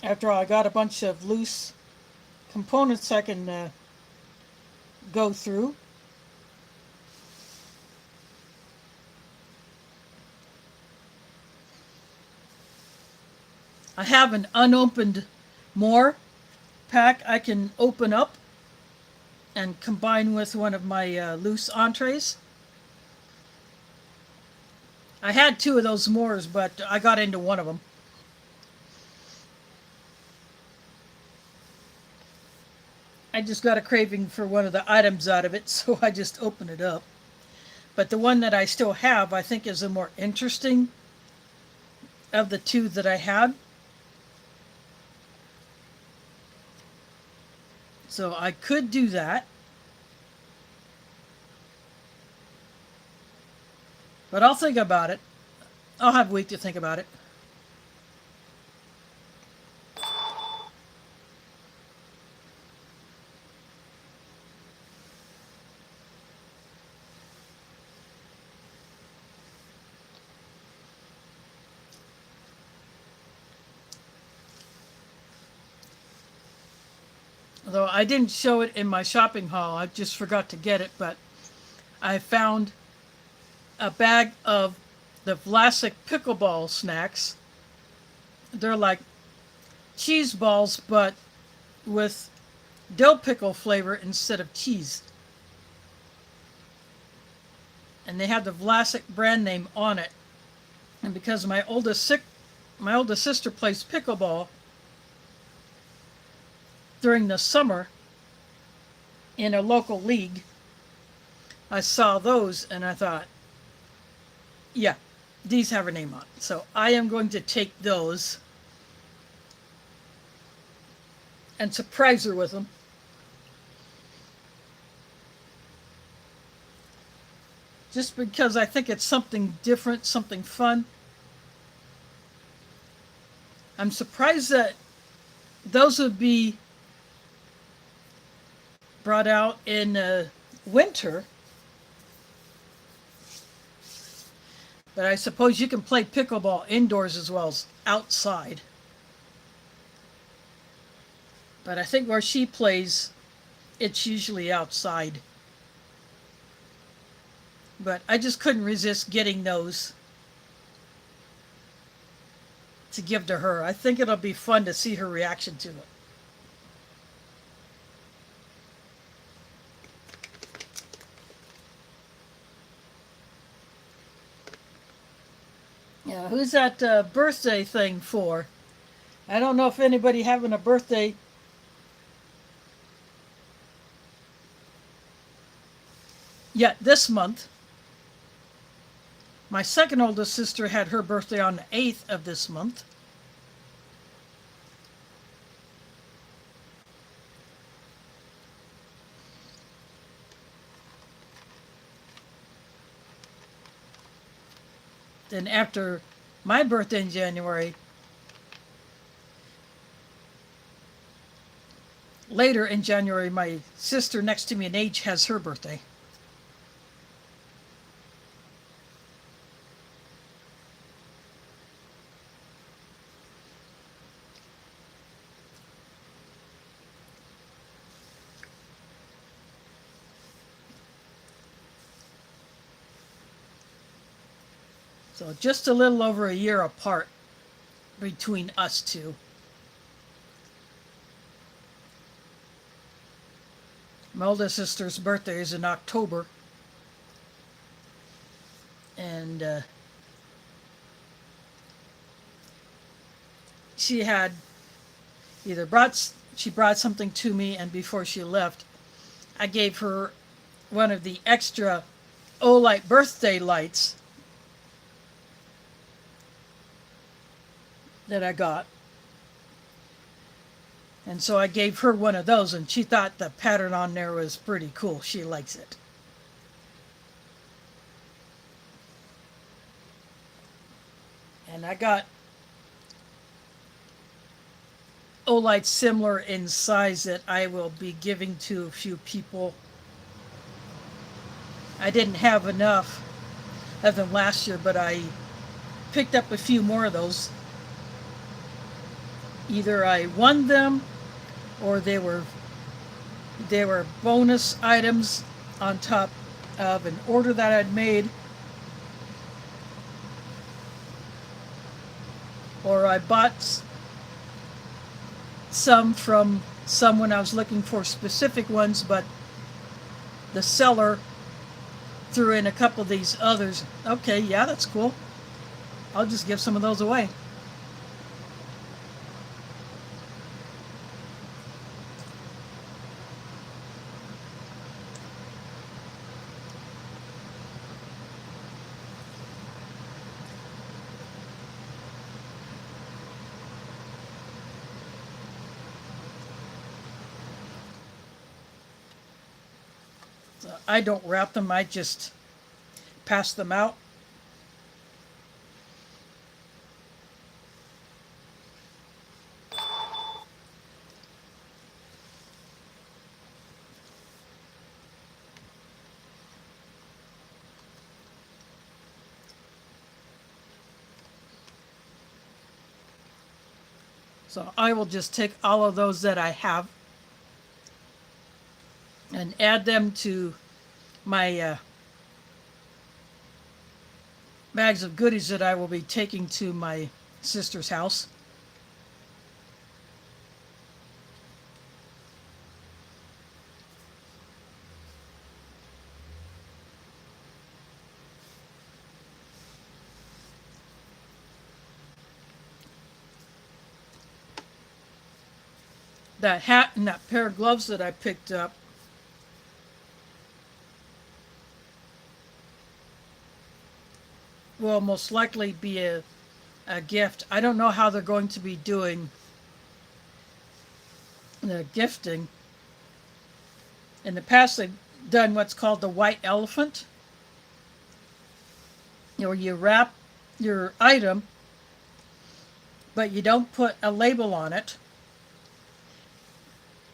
Speaker 1: After all, I got a bunch of loose components I can go through. I have an unopened more pack I can open up and combine with one of my loose entrees. I had 2 of those mores, but I got into one of them. I just got a craving for one of the items out of it, so I just opened it up. But the one that I still have, I think, is the more interesting of the 2 that I had. So I could do that. But I'll think about it. I'll have a week to think about it. Though I didn't show it in my shopping haul, I just forgot to get it, but I found a bag of the Vlasic pickleball snacks. They're like cheese balls, but with dill pickle flavor instead of cheese. And they have the Vlasic brand name on it. And because my oldest sister plays pickleball during the summer in a local league, I saw those and I thought, yeah, these have her name on it. So I am going to take those and surprise her with them. Just because I think it's something different, something fun. I'm surprised that those would be brought out in winter. But I suppose you can play pickleball indoors as well as outside. But I think where she plays, it's usually outside. But I just couldn't resist getting those to give to her. I think it'll be fun to see her reaction to it. Yeah, who's that birthday thing for? I don't know if anybody having a birthday yet this month. My second oldest sister had her birthday on the 8th of this month. Then after my birthday in January, later in January, my sister next to me in age has her birthday. So just a little over a year apart between us two. My oldest sister's birthday is in October. And she had she brought something to me, and before she left, I gave her one of the extra Olight birthday lights that I got. And so I gave her one of those, and she thought the pattern on there was pretty cool. She likes it. And I got Olights similar in size that I will be giving to a few people. I didn't have enough of them last year, but I picked up a few more of those. Either I won them or they were bonus items on top of an order that I'd made, or I bought some from someone I was looking for specific ones, but the seller threw in a couple of these others. Okay, yeah, that's cool. I'll just give some of those away. I don't wrap them, I just pass them out. So I will just take all of those that I have and add them to my bags of goodies that I will be taking to my sister's house. That hat and that pair of gloves that I picked up will most likely be a gift. I don't know how they're going to be doing the gifting. In the past, they've done what's called the white elephant, where you wrap your item, but you don't put a label on it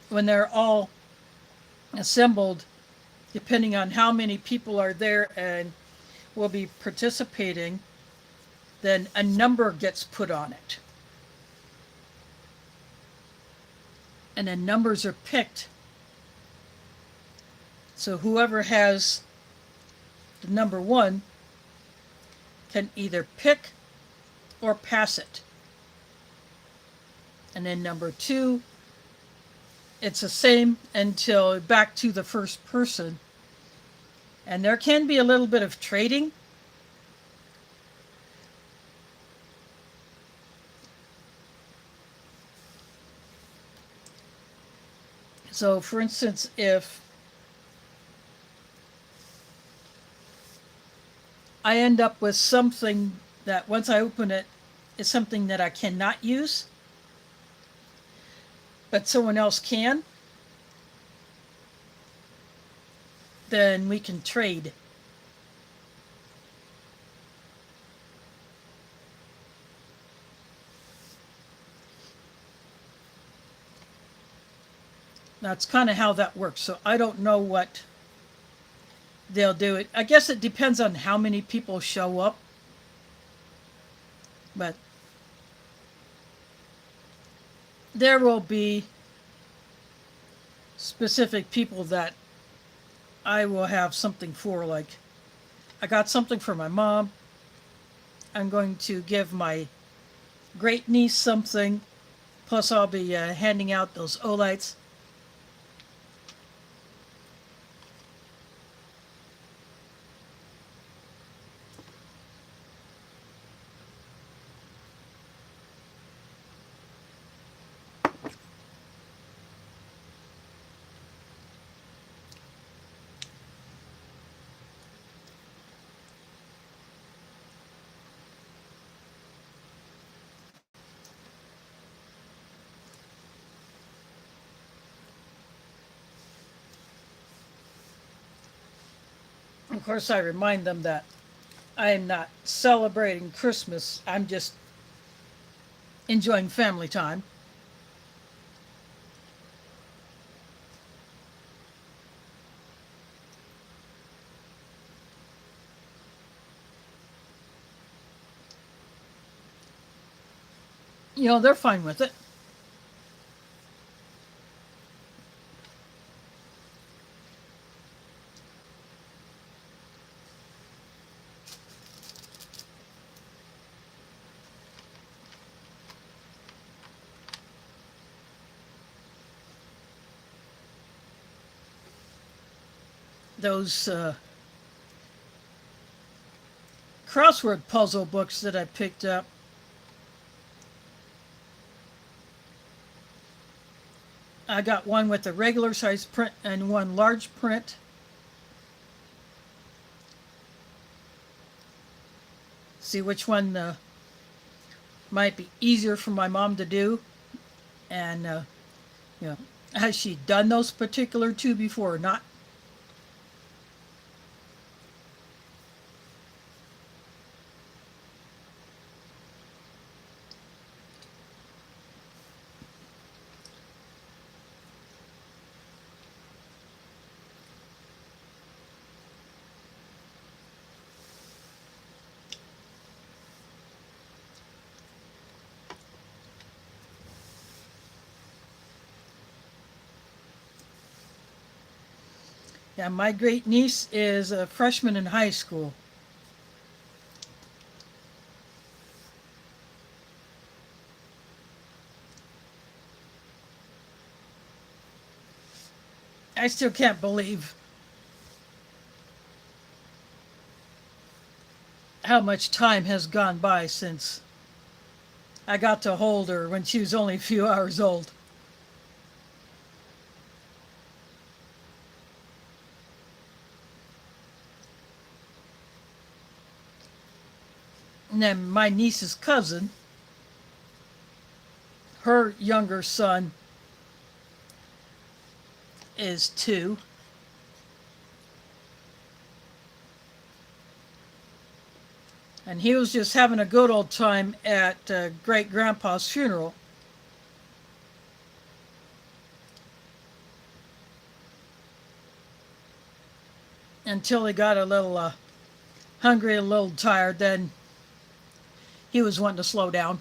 Speaker 1: when they're all assembled, depending on how many people are there and will be participating, then a number gets put on it. And then numbers are picked. So whoever has the number one can either pick or pass it. And then number two, it's the same until back to the first person. And there can be a little bit of trading. So, for instance, if I end up with something that once I open it is something that I cannot use, but someone else can, then we can trade. That's kind of how that works. So I don't know what they'll do. I guess it depends on how many people show up. But there will be specific people that I will have something for. Like, I got something for my mom. I'm going to give my great niece something. Plus, I'll be handing out those Olites. Of course, I remind them that I am not celebrating Christmas. I'm just enjoying family time. You know, they're fine with it. Those crossword puzzle books that I picked up, I got one with a regular size print and one large print. See which one might be easier for my mom to do. And, you know, has she done those particular two before or not? Yeah, my great niece is a freshman in high school. I still can't believe how much time has gone by since I got to hold her when she was only a few hours old. And then my niece's cousin, her younger son is 2. And he was just having a good old time at great grandpa's funeral. until he got a little hungry, a little tired. Then he was wanting to slow down.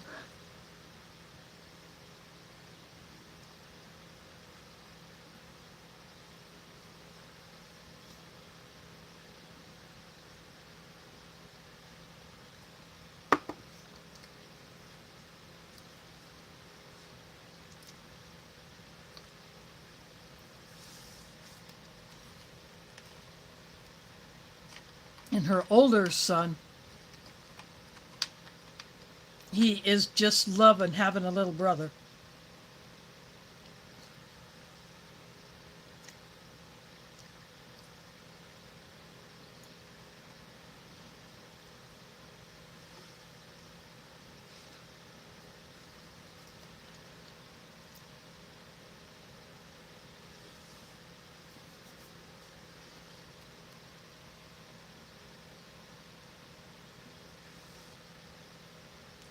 Speaker 1: And her older son, he is just loving having a little brother.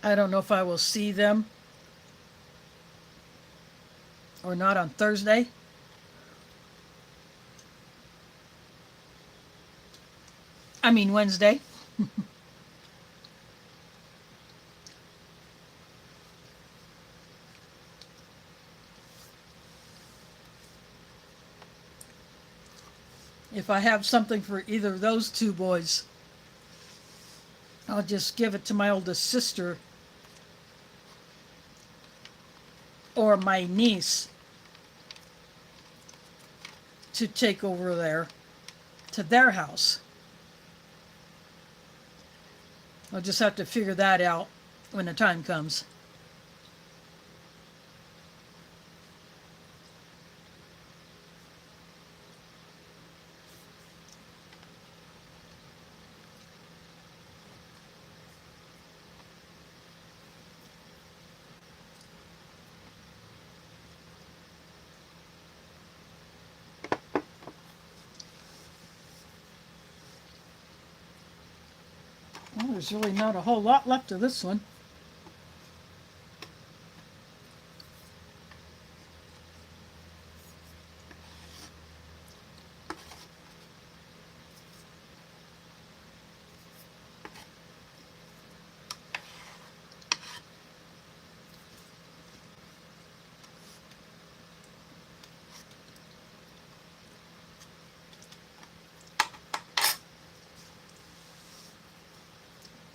Speaker 1: I don't know if I will see them or not on Thursday. I mean Wednesday. If I have something for either of those two boys, I'll just give it to my oldest sister or my niece to take over there to their house. I'll just have to figure that out when the time comes. Well, there's really not a whole lot left of this one.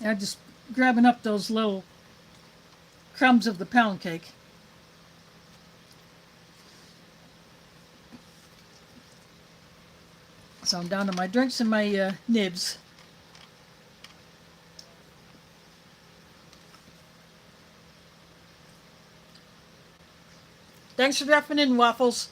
Speaker 1: I'm just grabbing up those little crumbs of the pound cake. So I'm down to my drinks and my nibs. Thanks for dropping in, Waffles.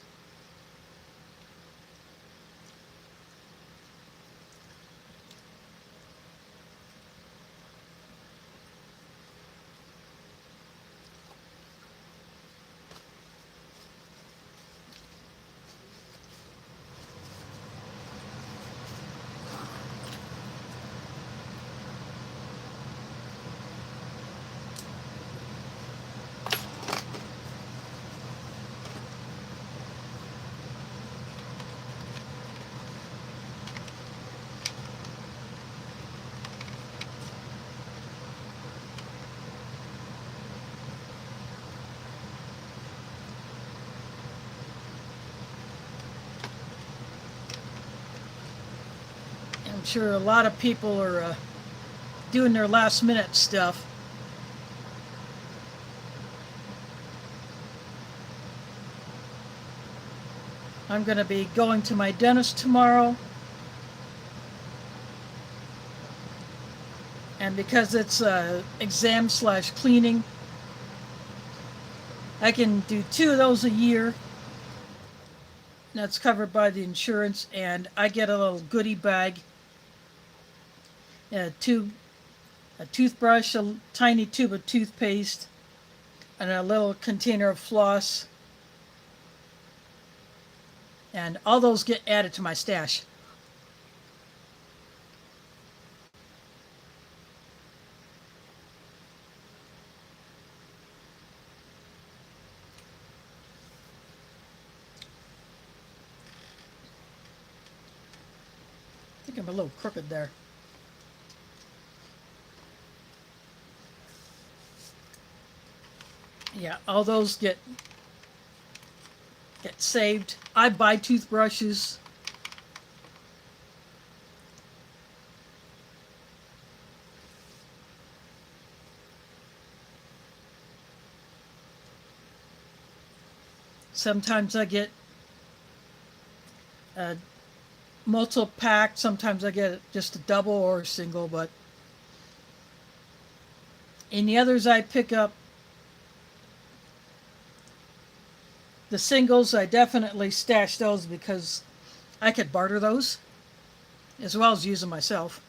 Speaker 1: I'm sure a lot of people are doing their last minute stuff. I'm going to be going to my dentist tomorrow. And because it's exam / cleaning, I can do 2 of those a year. That's covered by the insurance, and I get a little goodie bag, a toothbrush, a tiny tube of toothpaste, and a little container of floss. And all those get added to my stash. I'm a little crooked there. Yeah, all those get saved. I buy toothbrushes. Sometimes I get a multiple pack. Sometimes I get just a double or a single, but in the others I pick up the singles. I definitely stash those because I could barter those as well as use them myself.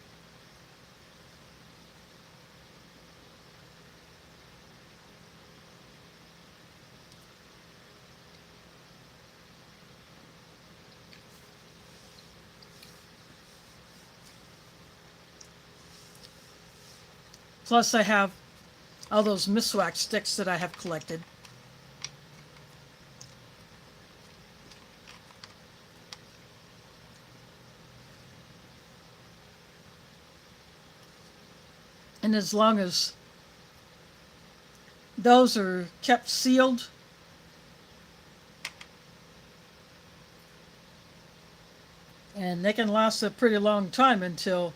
Speaker 1: Plus I have all those miswax sticks that I have collected. And as long as those are kept sealed, and they can last a pretty long time until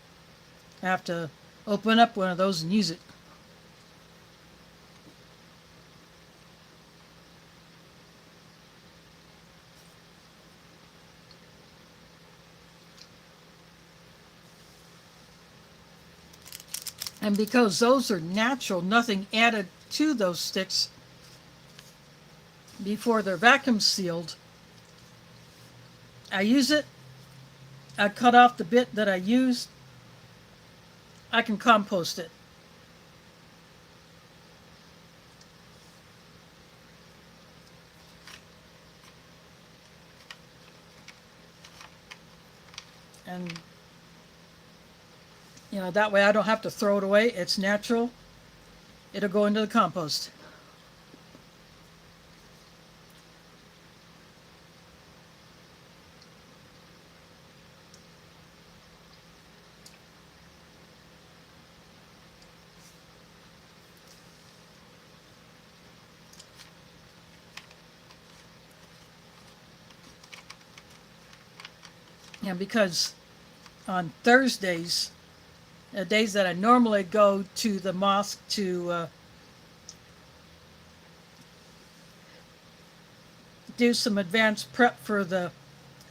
Speaker 1: I have to open up one of those and use it. And because those are natural, nothing added to those sticks before they're vacuum sealed, I use it, I cut off the bit that I used, I can compost it. And that way I don't have to throw it away. It's natural. It'll go into the compost. And because on Thursdays, days that I normally go to the mosque to do some advanced prep for the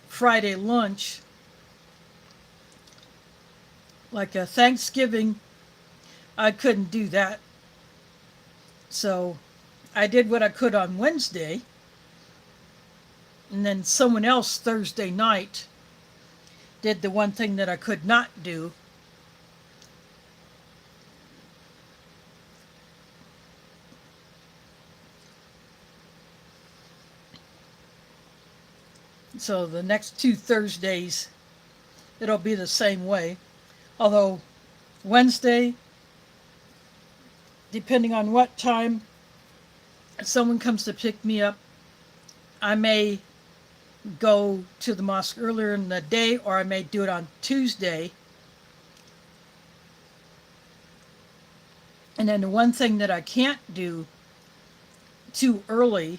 Speaker 1: Friday lunch, like a Thanksgiving, I couldn't do that. So I did what I could on Wednesday, and then someone else Thursday night did the one thing that I could not do. So the next 2 Thursdays, it'll be the same way. Although Wednesday, depending on what time someone comes to pick me up, I may go to the mosque earlier in the day, or I may do it on Tuesday. And then the one thing that I can't do too early,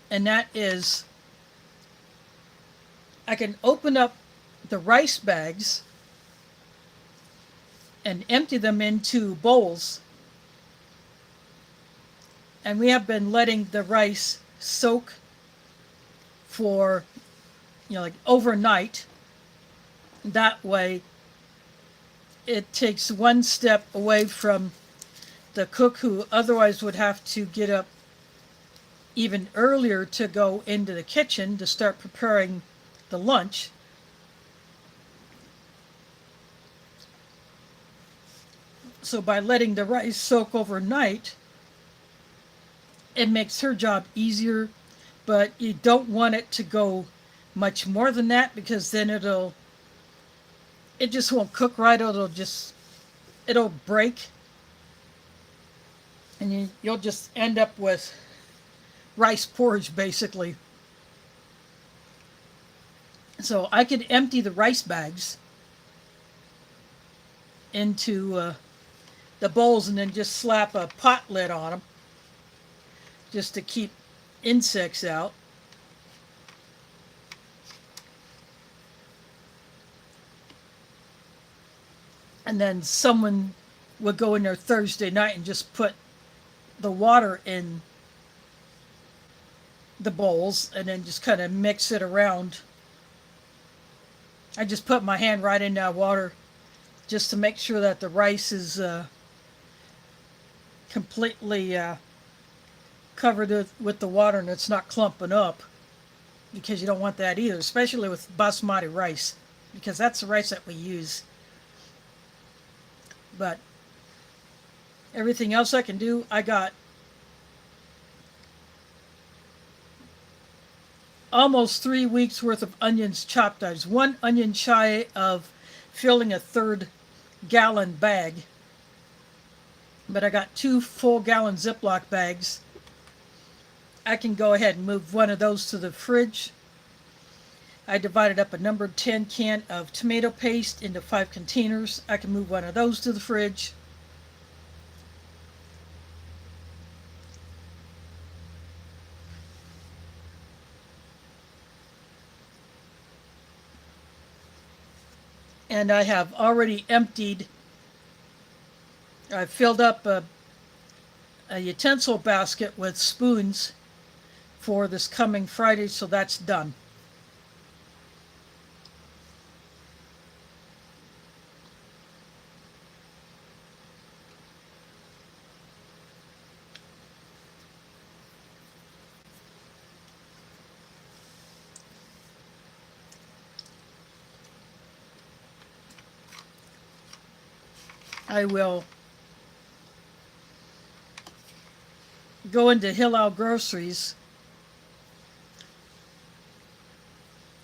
Speaker 1: and that is I can open up the rice bags and empty them into bowls. And we have been letting the rice soak for, like overnight. That way, it takes one step away from the cook who otherwise would have to get up even earlier to go into the kitchen to start preparing the lunch. So by letting the rice soak overnight, it makes her job easier, but you don't want it to go much more than that, because then it just won't cook right. It'll break, and you'll just end up with rice porridge basically. So I could empty the rice bags into the bowls and then just slap a pot lid on them just to keep insects out. And then someone would go in there Thursday night and just put the water in the bowls and then just kind of mix it around. I just put my hand right in that water just to make sure that the rice is completely covered with the water and it's not clumping up, because you don't want that either, especially with basmati rice, because that's the rice that we use. But everything else I can do, I got almost 3 weeks worth of onions chopped. I was 1 onion shy of filling a 3rd gallon bag, but I got 2 full gallon Ziploc bags. I can go ahead and move one of those to the fridge. I divided up a number 10 can of tomato paste into 5 containers. I can move one of those to the fridge. And I have already emptied, I filled up a utensil basket with spoons for this coming Friday, so that's done. I will go into Hillel Groceries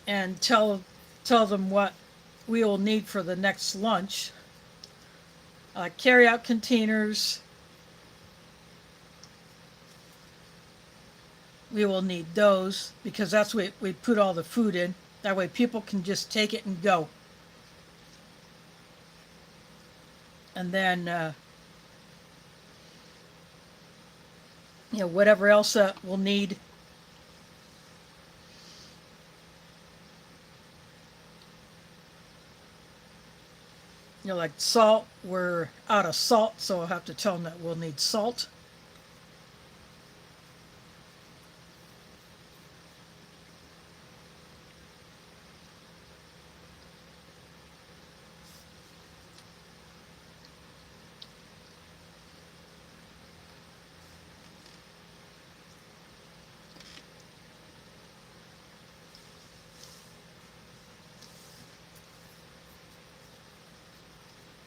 Speaker 1: and tell them what we will need for the next lunch. Carry-out containers, we will need those because that's what we put all the food in. That way people can just take it and go. And then, whatever else we'll need. Like salt, we're out of salt, so I'll have to tell them that we'll need salt.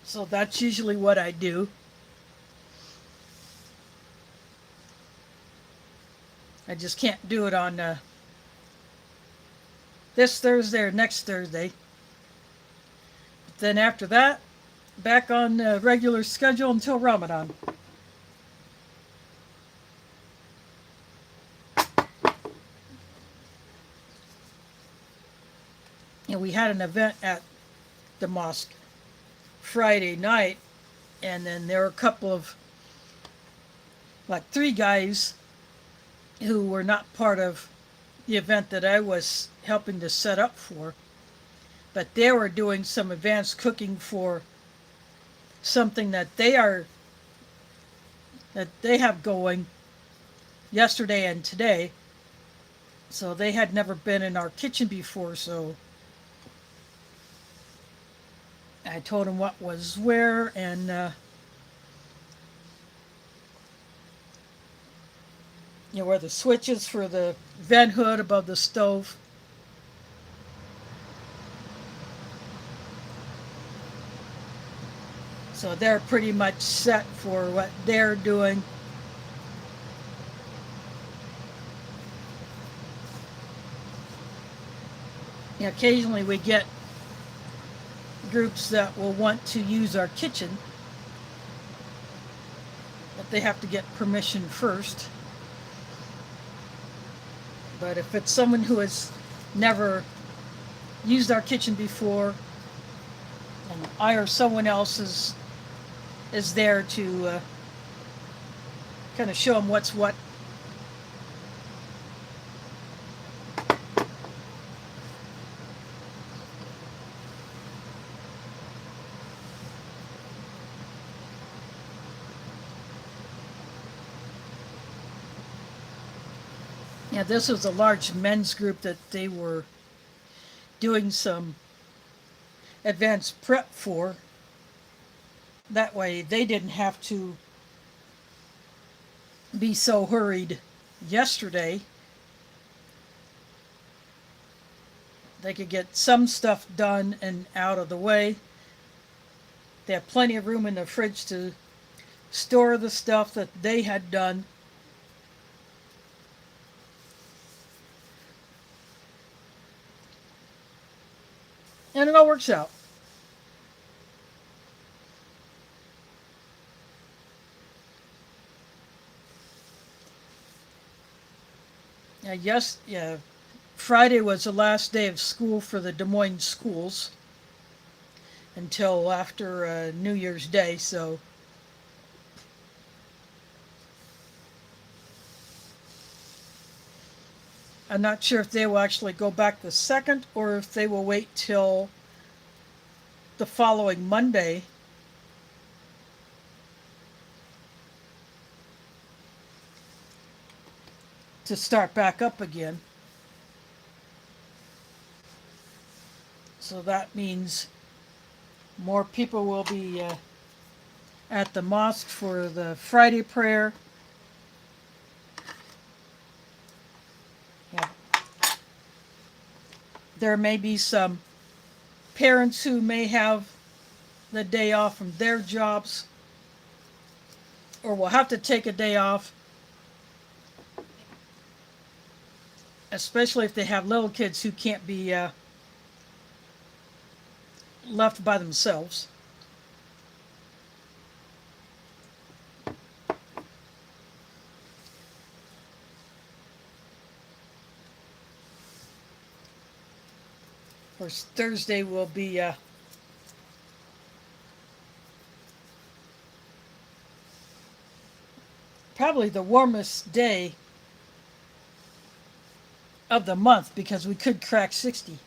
Speaker 1: So that's usually what I do. I just can't do it on this Thursday or next Thursday. But then after that, back on the regular schedule until Ramadan. We had an event at the mosque Friday night, and then there were a couple of, like 3 guys who were not part of the event that I was helping to set up for, but they were doing some advanced cooking for something that they have going yesterday and today. So they had never been in our kitchen before, so I told him what was where, and where the switches for the vent hood above the stove. So they're pretty much set for what they're doing. Occasionally we get groups that will want to use our kitchen, but they have to get permission first. But if it's someone who has never used our kitchen before, And I or someone else is there to kind of show them what's what. Yeah, this was a large men's group that they were doing some advanced prep for. That way they didn't have to be so hurried yesterday. They could get some stuff done and out of the way. They have plenty of room in the fridge to store the stuff that they had done. And it all works out. Yeah, Friday was the last day of school for the Des Moines schools until after New Year's Day, so I'm not sure if they will actually go back the second or if they will wait till the following Monday. To start back up again. So that means more people will be at the mosque for the Friday prayer. Yeah. There may be some parents who may have the day off from their jobs or will have to take a day off, especially if they have little kids who can't be left by themselves. Of course, Thursday will be probably the warmest day of the month because we could crack 60.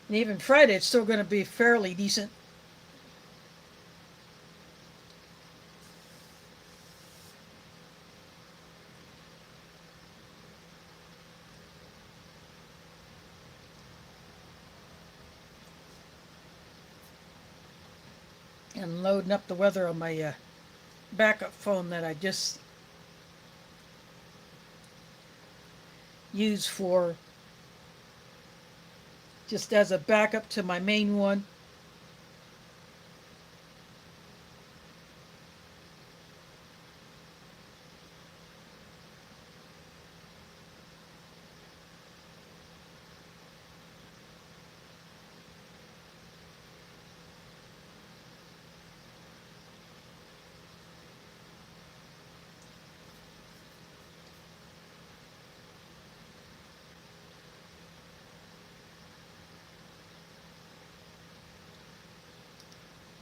Speaker 1: And even Friday, it's still going to be fairly decent. And loading up the weather on my backup phone that I just use for just as a backup to my main one.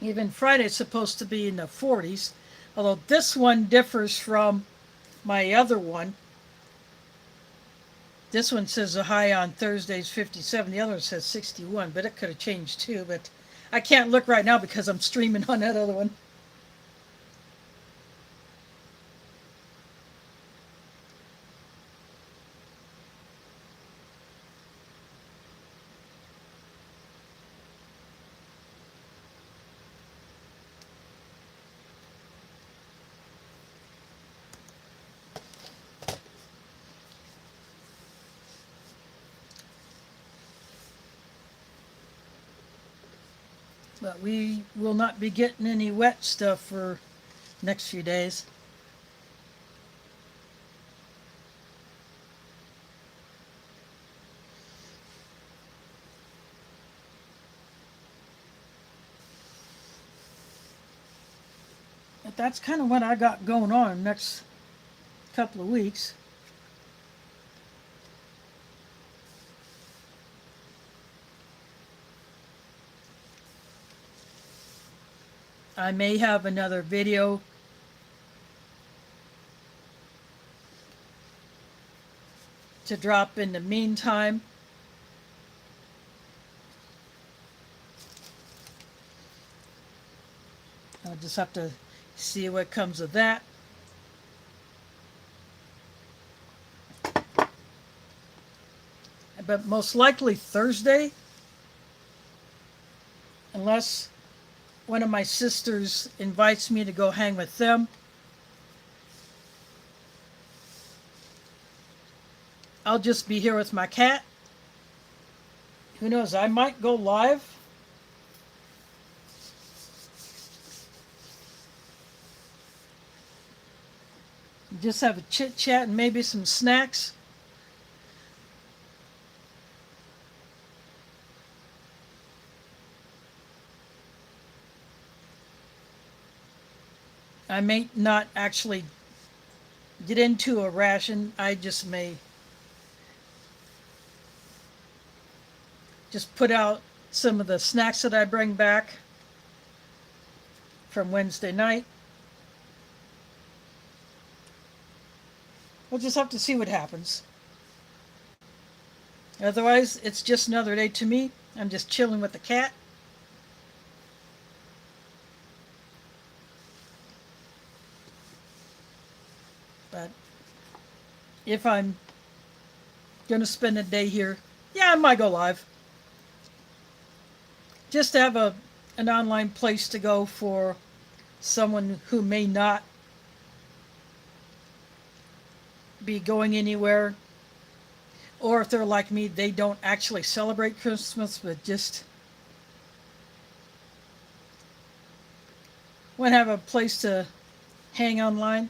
Speaker 1: Even Friday is supposed to be in the 40s, although this one differs from my other one. This one says the high on Thursday is 57. The other one says 61, but it could have changed too. But I can't look right now because I'm streaming on that other one. But we will not be getting any wet stuff for next few days. But that's kind of what I got going on next couple of weeks. I may have another video to drop in the meantime. I'll just have to see what comes of that. But most likely Thursday, unless one of my sisters invites me to go hang with them. I'll just be here with my cat. Who knows, I might go live. Just have a chit chat and maybe some snacks. I may not actually get into a ration. I just may just put out some of the snacks that I bring back from Wednesday night. We'll just have to see what happens. Otherwise, it's just another day to me. I'm just chilling with the cat. But if I'm going to spend a day here, yeah, I might go live. Just to have an online place to go for someone who may not be going anywhere, or if they're like me, they don't actually celebrate Christmas, but just want to have a place to hang online.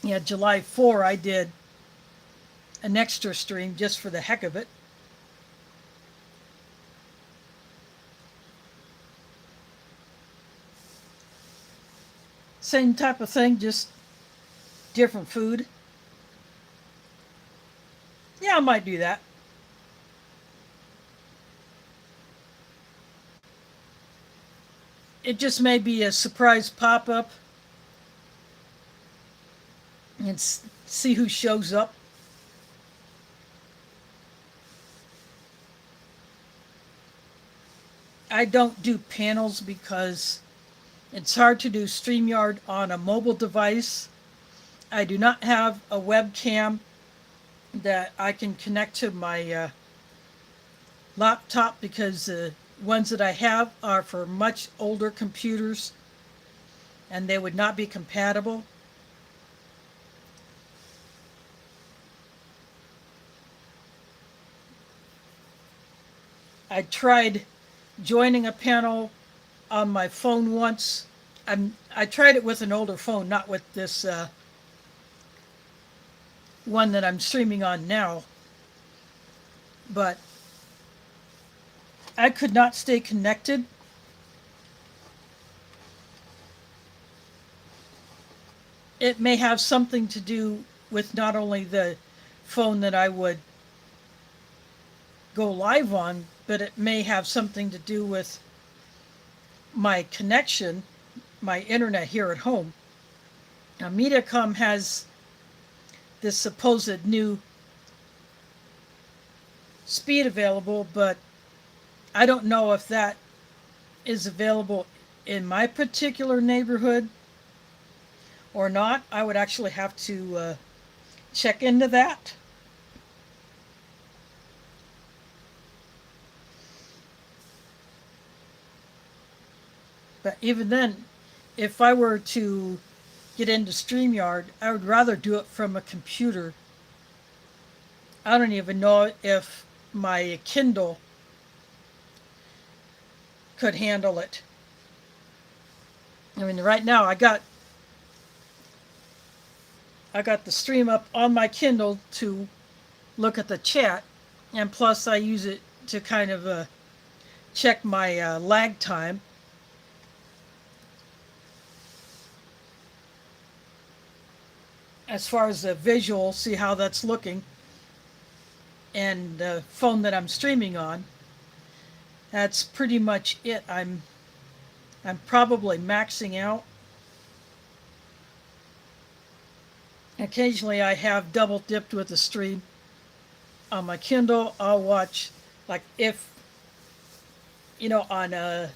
Speaker 1: Yeah, July 4, I did an extra stream just for the heck of it. Same type of thing, just different food. Yeah, I might do that. It just may be a surprise pop-up and see who shows up. I don't do panels because it's hard to do StreamYard on a mobile device. I do not have a webcam that I can connect to my laptop because the ones that I have are for much older computers and they would not be compatible. I tried joining a panel on my phone once. I tried it with an older phone, not with this one that I'm streaming on now. But I could not stay connected. It may have something to do with not only the phone that I would go live on, but it may have something to do with my connection, my internet here at home. Now, Mediacom has this supposed new speed available, but I don't know if that is available in my particular neighborhood or not. I would actually have to check into that. But even then, if I were to get into StreamYard, I would rather do it from a computer. I don't even know if my Kindle could handle it. I mean, right now I got the stream up on my Kindle to look at the chat, and plus I use it to kind of check my lag time. As far as the visual, see how that's looking. and the phone that I'm streaming on. That's pretty much it. I'm probably maxing out. Occasionally I have double dipped with a stream on my Kindle. I'll watch, like, if on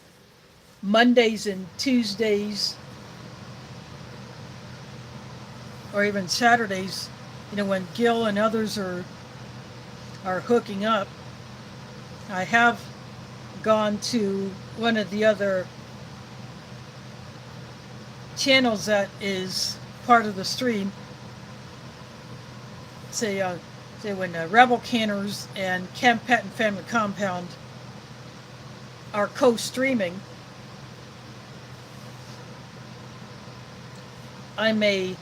Speaker 1: Mondays and Tuesdays, or even Saturdays, when Gil and others are hooking up. I have gone to one of the other channels that is part of the stream. Say when Rebel Canners and Camp Patton Family Compound are co-streaming, I may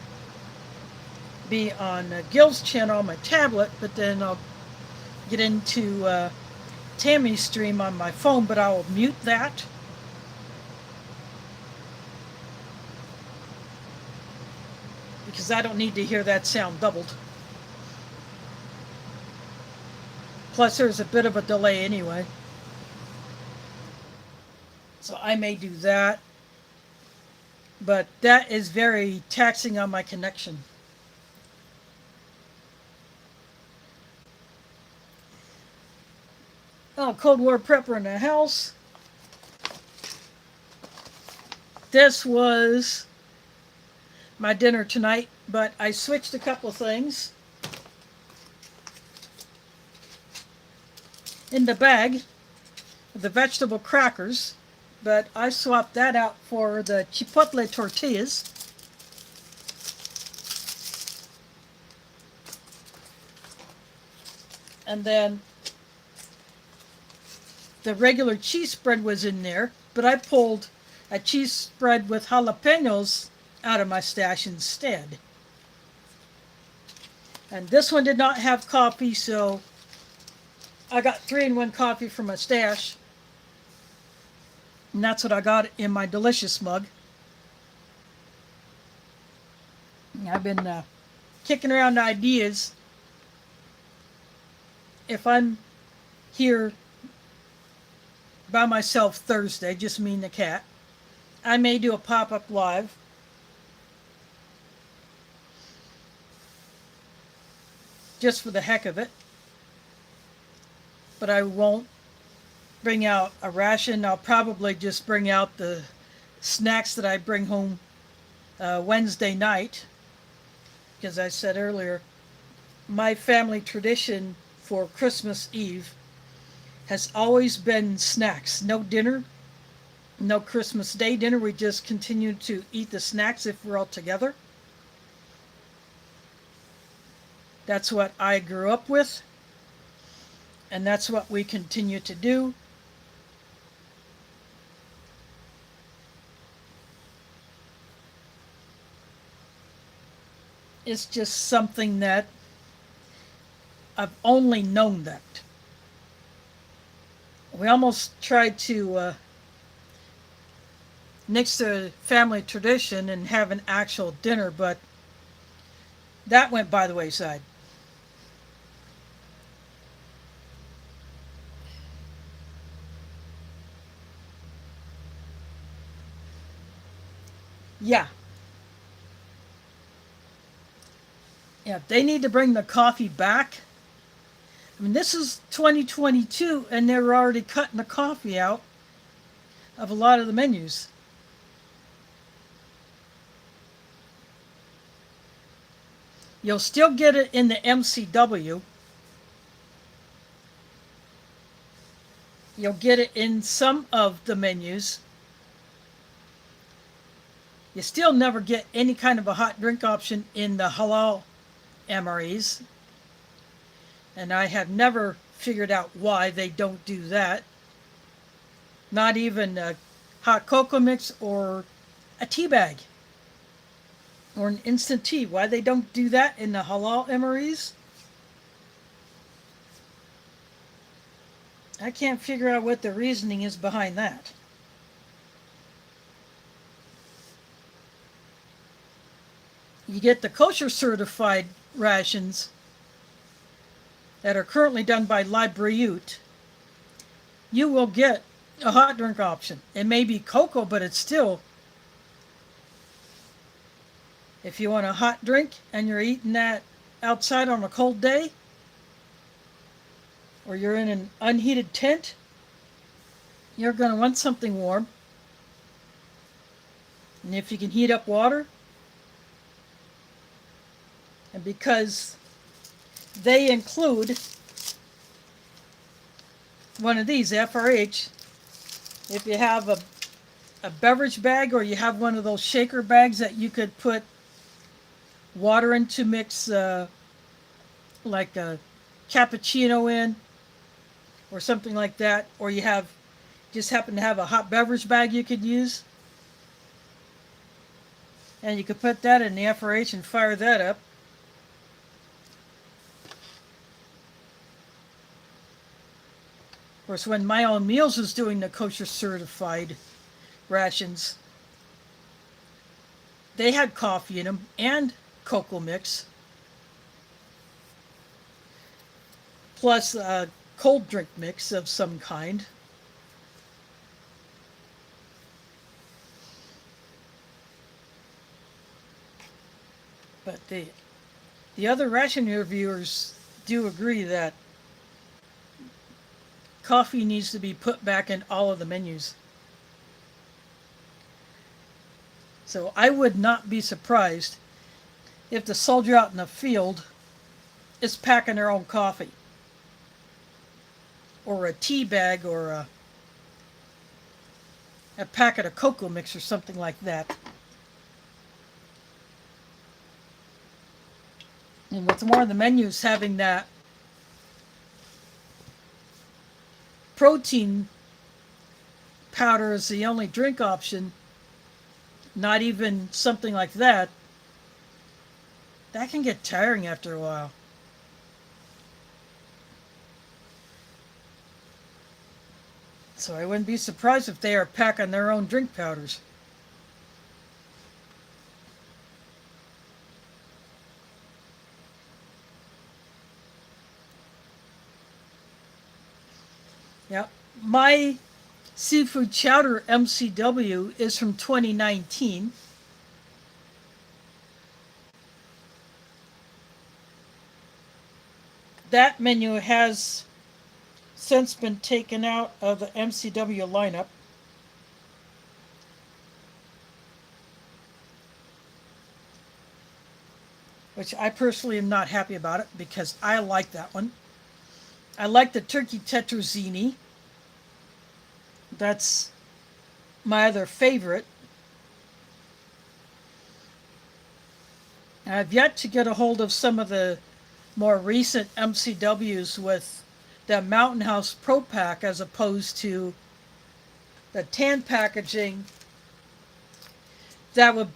Speaker 1: be on Gil's channel on my tablet, but then I'll get into Tammy's stream on my phone, but I will mute that. Because I don't need to hear that sound doubled. Plus there's a bit of a delay anyway. So I may do that. But that is very taxing on my connection. Oh, Cold War prepper in the house. This was my dinner tonight, but I switched a couple things. In the bag, the vegetable crackers, but I swapped that out for the chipotle tortillas. And then the regular cheese spread was in there, but I pulled a cheese spread with jalapenos out of my stash instead. And this one did not have coffee, so I got 3-in-1 coffee from my stash. And that's what I got in my delicious mug. I've been kicking around ideas. If I'm here by myself Thursday, just me and the cat, I may do a pop-up live. Just for the heck of it. But I won't bring out a ration. I'll probably just bring out the snacks that I bring home Wednesday night. Because I said earlier, my family tradition for Christmas Eve has always been snacks. No dinner, no Christmas Day dinner. We just continue to eat the snacks if we're all together. That's what I grew up with. And that's what we continue to do. It's just something that I've only known that. We almost tried to nix the family tradition and have an actual dinner, but that went by the wayside. Yeah. Yeah, they need to bring the coffee back. I mean, this is 2022, and they're already cutting the coffee out of a lot of the menus. You'll still get it in the MCW. You'll get it in some of the menus. You still never get any kind of a hot drink option in the halal MREs. And I have never figured out why they don't do that. Not even a hot cocoa mix or a tea bag or an instant tea. Why they don't do that in the halal MREs? I can't figure out what the reasoning is behind that. You get the kosher certified rations that are currently done by Libraiute, you will get a hot drink option. It may be cocoa, but it's still, if you want a hot drink and you're eating that outside on a cold day, or you're in an unheated tent, you're going to want something warm. And if you can heat up water, and because they include one of these, FRH, if you have a beverage bag or you have one of those shaker bags that you could put water in to mix like a cappuccino in or something like that, or you have just happen to have a hot beverage bag you could use, and you could put that in the FRH and fire that up. Of course, when My Own Meals was doing the kosher certified rations, they had coffee in them and cocoa mix, plus a cold drink mix of some kind. But the other ration reviewers do agree that coffee needs to be put back in all of the menus. So I would not be surprised if the soldier out in the field is packing their own coffee, or a tea bag, or a packet of cocoa mix or something like that. And with more of the menus having that protein powder as the only drink option, not even something like that, that can get tiring after a while. So I wouldn't be surprised if they are packing their own drink powders. Yeah, my seafood chowder MCW is from 2019. That menu has since been taken out of the MCW lineup. Which I personally am not happy about it because I like that one. I like the turkey tetrazzini. That's my other favorite. I've yet to get a hold of some of the more recent MCWs with the Mountain House Pro Pack as opposed to the tan packaging that would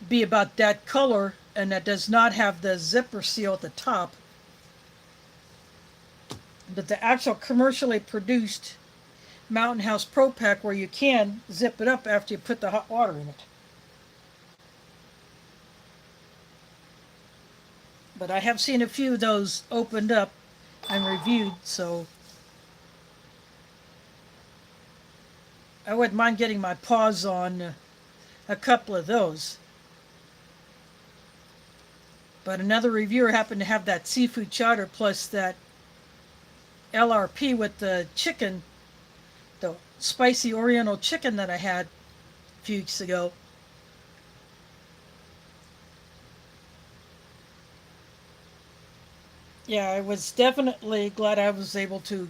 Speaker 1: be about that color and that does not have the zipper seal at the top. But the actual commercially produced Mountain House Pro Pack where you can zip it up after you put the hot water in it. But I have seen a few of those opened up and reviewed, so I wouldn't mind getting my paws on a couple of those. But another reviewer happened to have that seafood chowder plus that LRP with the chicken, the spicy Oriental chicken that I had a few weeks ago. Yeah, I was definitely glad I was able to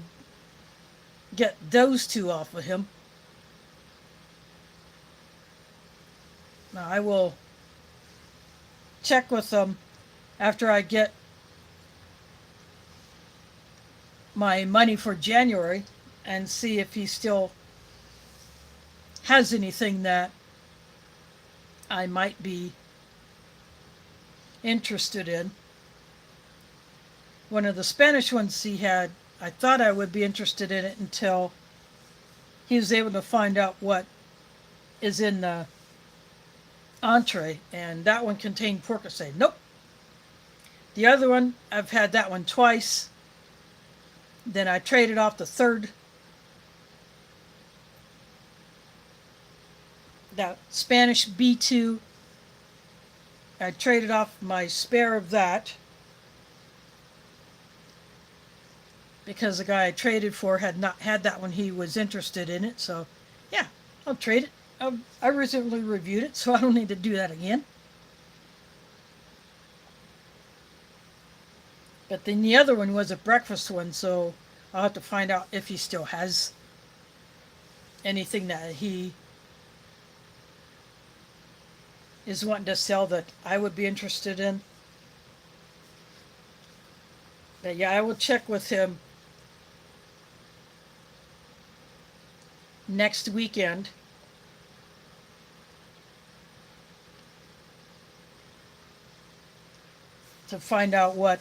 Speaker 1: get those two off of him. Now I will check with them after I get my money for January and see if he still has anything that I might be interested in. One of the Spanish ones he had, I thought I would be interested in it until he was able to find out what is in the entree, and that one contained pork. I say, nope. The other one, I've had that one twice, Then I traded off the third, that Spanish B2. I traded off my spare of that because the guy I traded for had not had that when he was interested in it. So, yeah, I'll trade it. I recently reviewed it, so I don't need to do that again. But then the other one was a breakfast one, so I'll have to find out if he still has anything that he is wanting to sell that I would be interested in. But yeah, I will check with him next weekend to find out what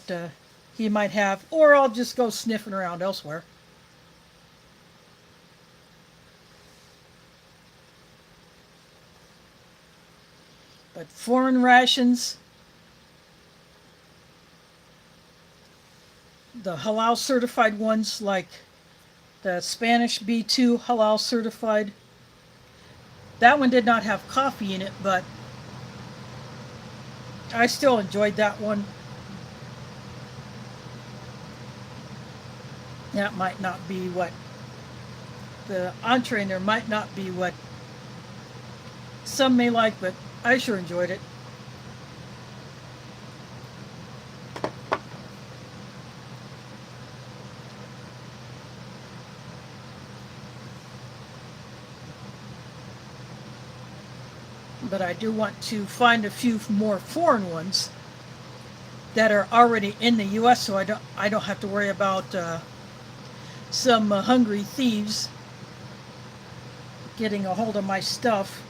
Speaker 1: he might have, or I'll just go sniffing around elsewhere. But foreign rations, the halal certified ones like the Spanish B2 halal certified, that one did not have coffee in it, but I still enjoyed that one. That might not be what the entree in there might not be what some may like, but I sure enjoyed it. But I do want to find a few more foreign ones that are already in the U.S., so I don't have to worry about some hungry thieves getting a hold of my stuff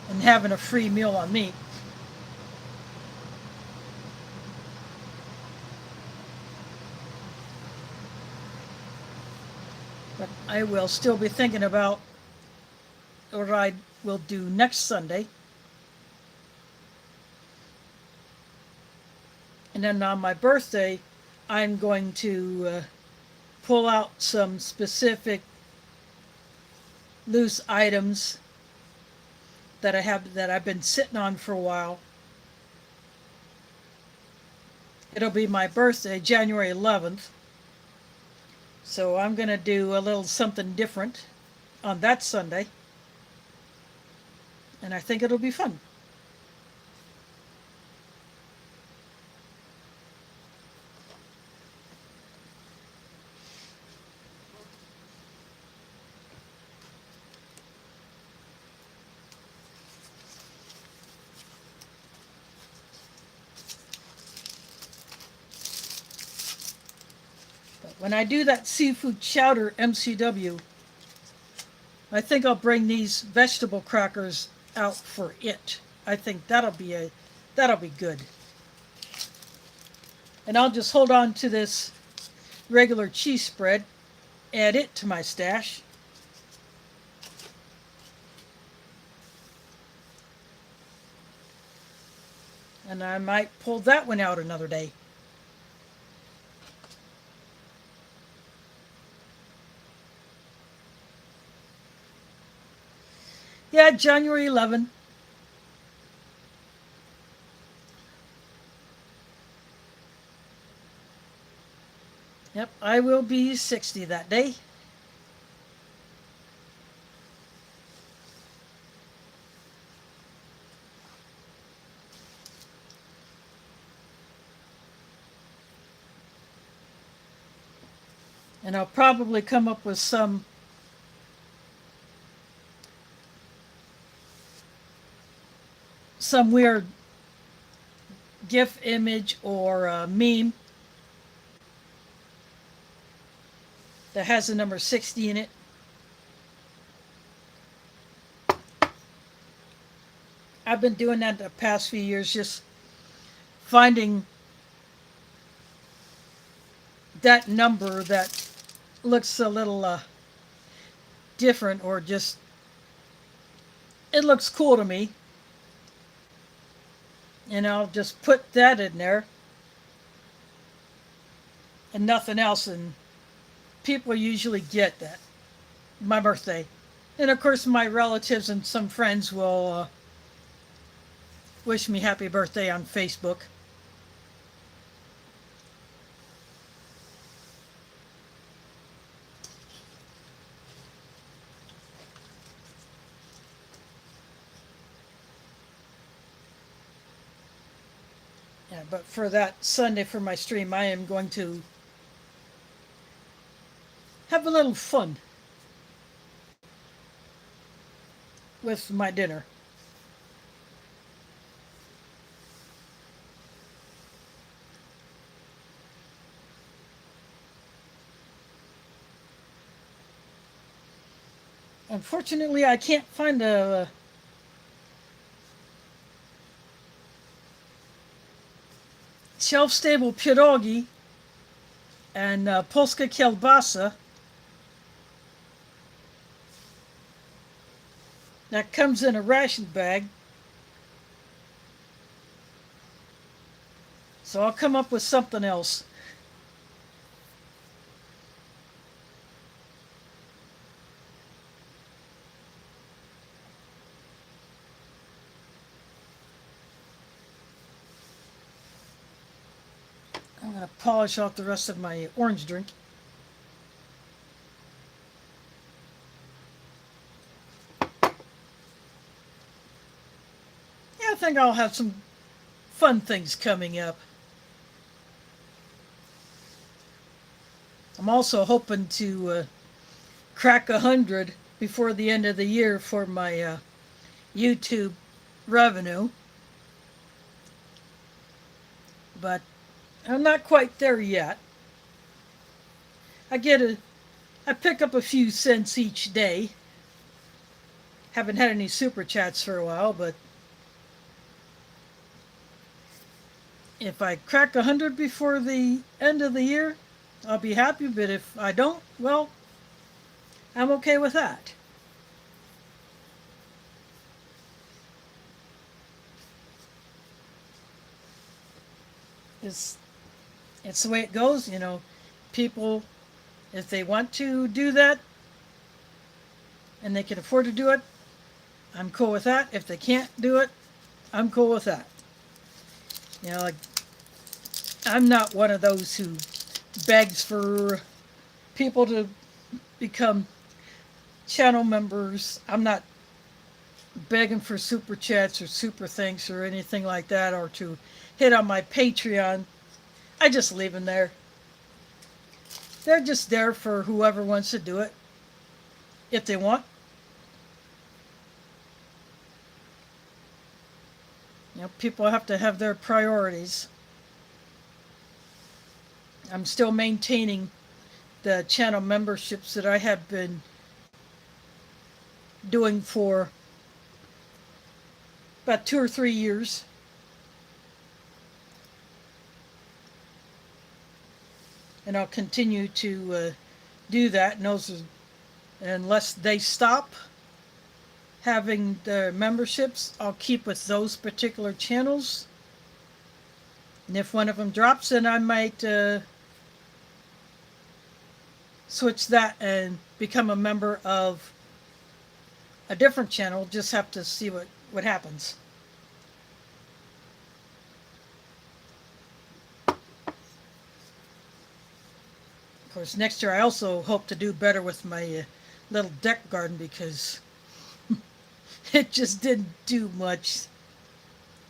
Speaker 1: and having a free meal on me. But I will still be thinking about what I will do next Sunday. And then on my birthday, I'm going to pull out some specific loose items that I've been sitting on for a while. It'll be my birthday, January 11th. So I'm going to do a little something different on that Sunday. And I think it'll be fun. When I do that seafood chowder MCW, I think I'll bring these vegetable crackers out for it. I think that'll be good. And I'll just hold on to this regular cheese spread, add it to my stash. And I might pull that one out another day. Yeah, January 11. Yep, I will be 60 that day. And I'll probably come up with some weird GIF image or meme that has the number 60 in it. I've been doing that the past few years, just finding that number that looks a little different, or just it looks cool to me. And I'll just put that in there and nothing else, and people usually get that my birthday. And of course, my relatives and some friends will wish me happy birthday on Facebook. Yeah, but for that Sunday for my stream, I am going to have a little fun with my dinner. Unfortunately, I can't find a shelf-stable pierogi and polska kielbasa that comes in a ration bag. So I'll come up with something else. I'm going to polish off the rest of my orange drink. Yeah, I think I'll have some fun things coming up. I'm also hoping to crack 100 before the end of the year for my YouTube revenue. But I'm not quite there yet. I pick up a few cents each day. Haven't had any super chats for a while, but if I crack 100 before the end of the year, I'll be happy. But if I don't, well, I'm okay with that. It's the way it goes, you know. People, if they want to do that and they can afford to do it, I'm cool with that. If they can't do it, I'm cool with that. You know, like, I'm not one of those who begs for people to become channel members. I'm not begging for super chats or super thanks or anything like that, or to hit on my Patreon. I just leave them there. They're just there for whoever wants to do it, if they want. You know, people have to have their priorities. I'm still maintaining the channel memberships that I have been doing for about 2 or 3 years. And I'll continue to do that. And those, unless they stop having the memberships, I'll keep with those particular channels. And if one of them drops, then I might switch that and become a member of a different channel. Just have to see what happens. Of course, next year I also hope to do better with my little deck garden, because it just didn't do much.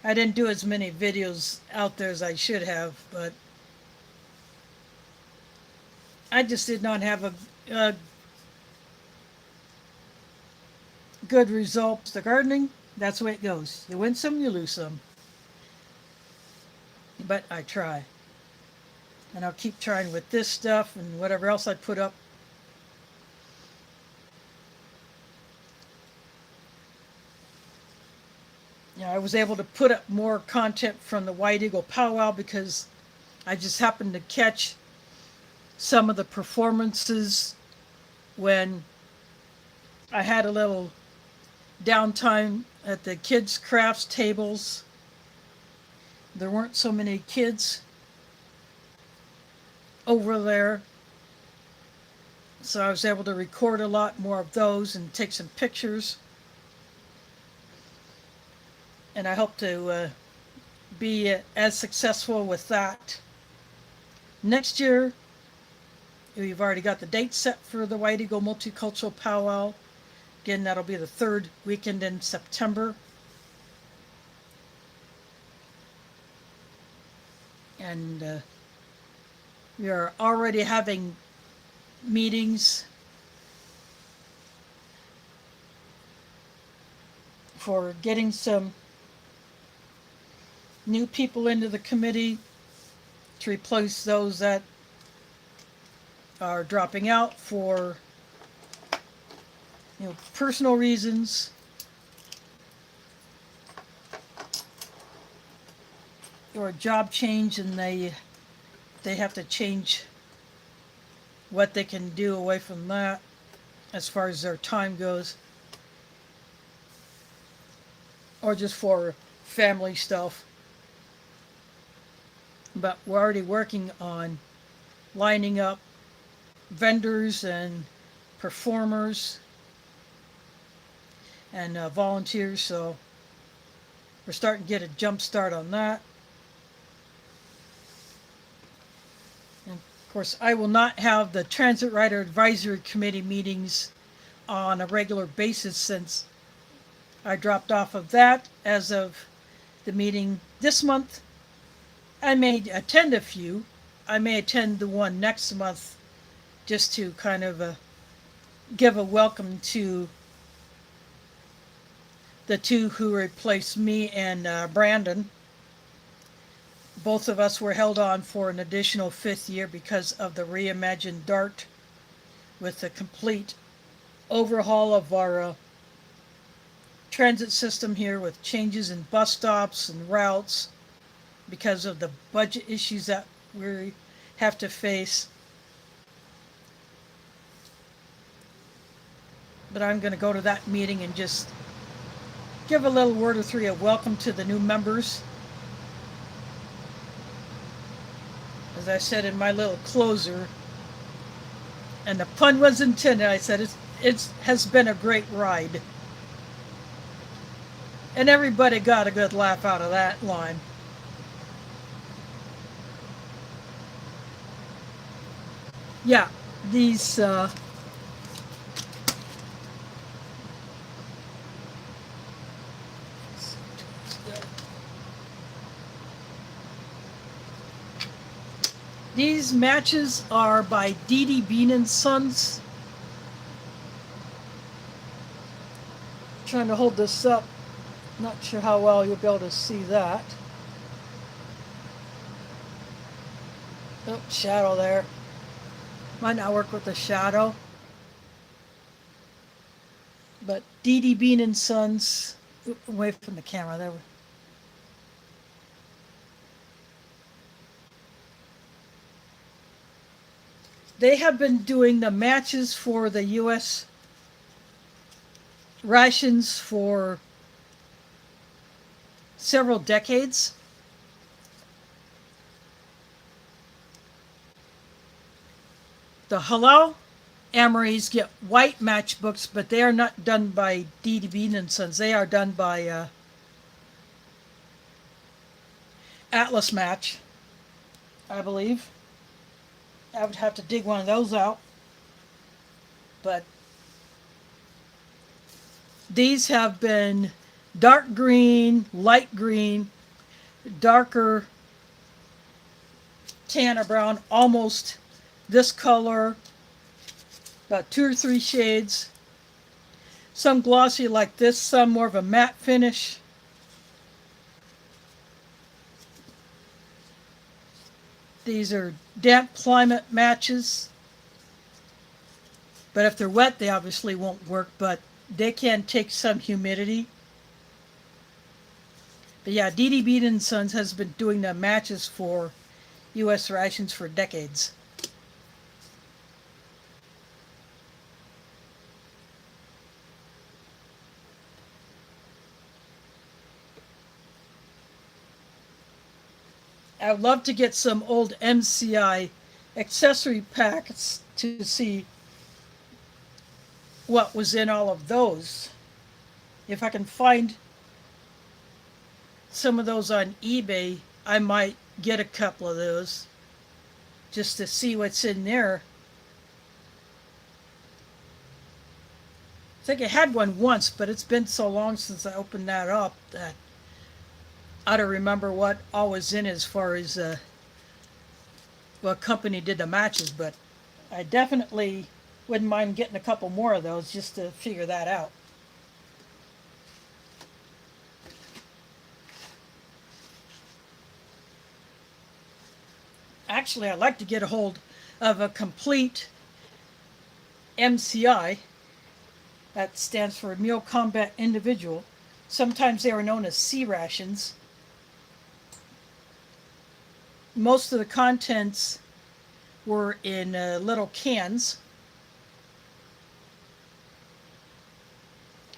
Speaker 1: I didn't do as many videos out there as I should have, but I just did not have a good result. The gardening, that's the way it goes. You win some, you lose some. But I try. And I'll keep trying with this stuff and whatever else I put up. You know, I was able to put up more content from the White Eagle Powwow because I just happened to catch some of the performances when I had a little downtime at the kids' crafts tables. There weren't so many kids over there. So I was able to record a lot more of those and take some pictures. And I hope to be as successful with that. Next year, we've already got the date set for the White Eagle Multicultural Powwow. Again, that'll be the third weekend in September. And we are already having meetings for getting some new people into the committee to replace those that are dropping out for personal reasons or a job change, and they have to change what they can do away from that as far as their time goes, or just for family stuff. But we're already working on lining up vendors and performers and volunteers, so we're starting to get a jump start on that. And of course, I will not have the Transit Rider Advisory Committee meetings on a regular basis since I dropped off of that as of the meeting this month. I may attend a few. I may attend the one next month just to kind of give a welcome to the two who replaced me and Brandon. Both of us were held on for an additional 5th year because of the reimagined DART, with a complete overhaul of our transit system here, with changes in bus stops and routes because of the budget issues that we have to face. But I'm going to go to that meeting and just give a little word or three of welcome to the new members. As I said in my little closer, and the pun was intended, I said it has been a great ride. And everybody got a good laugh out of that line. Yeah, these these matches are by D.D. Bean and Sons. Trying to hold this up. Not sure how well you'll be able to see that. Oh, shadow there. Might not work with the shadow. But D.D. Bean and Sons, away from the camera there. They have been doing the matches for the U.S. rations for several decades. The Halal MREs get white matchbooks, but they are not done by D.D. Bean and Sons. They are done by Atlas Match, I believe. I would have to dig one of those out. But these have been dark green, light green, darker tan or brown, almost this color, about 2 or 3 shades. Some glossy like this, some more of a matte finish. These are damp climate matches, but if they're wet they obviously won't work, but they can take some humidity. But yeah, D.D. Bean and Sons has been doing the matches for U.S. rations for decades. I would love to get some old MCI accessory packs to see what was in all of those. If I can find some of those on eBay, I might get a couple of those just to see what's in there. I think I had one once, but it's been so long since I opened that up that I don't remember what all was in as far as what company did the matches, but I definitely wouldn't mind getting a couple more of those just to figure that out. Actually, I'd like to get a hold of a complete MCI. That stands for Meal Combat Individual. Sometimes they are known as C rations. Most of the contents were in little cans.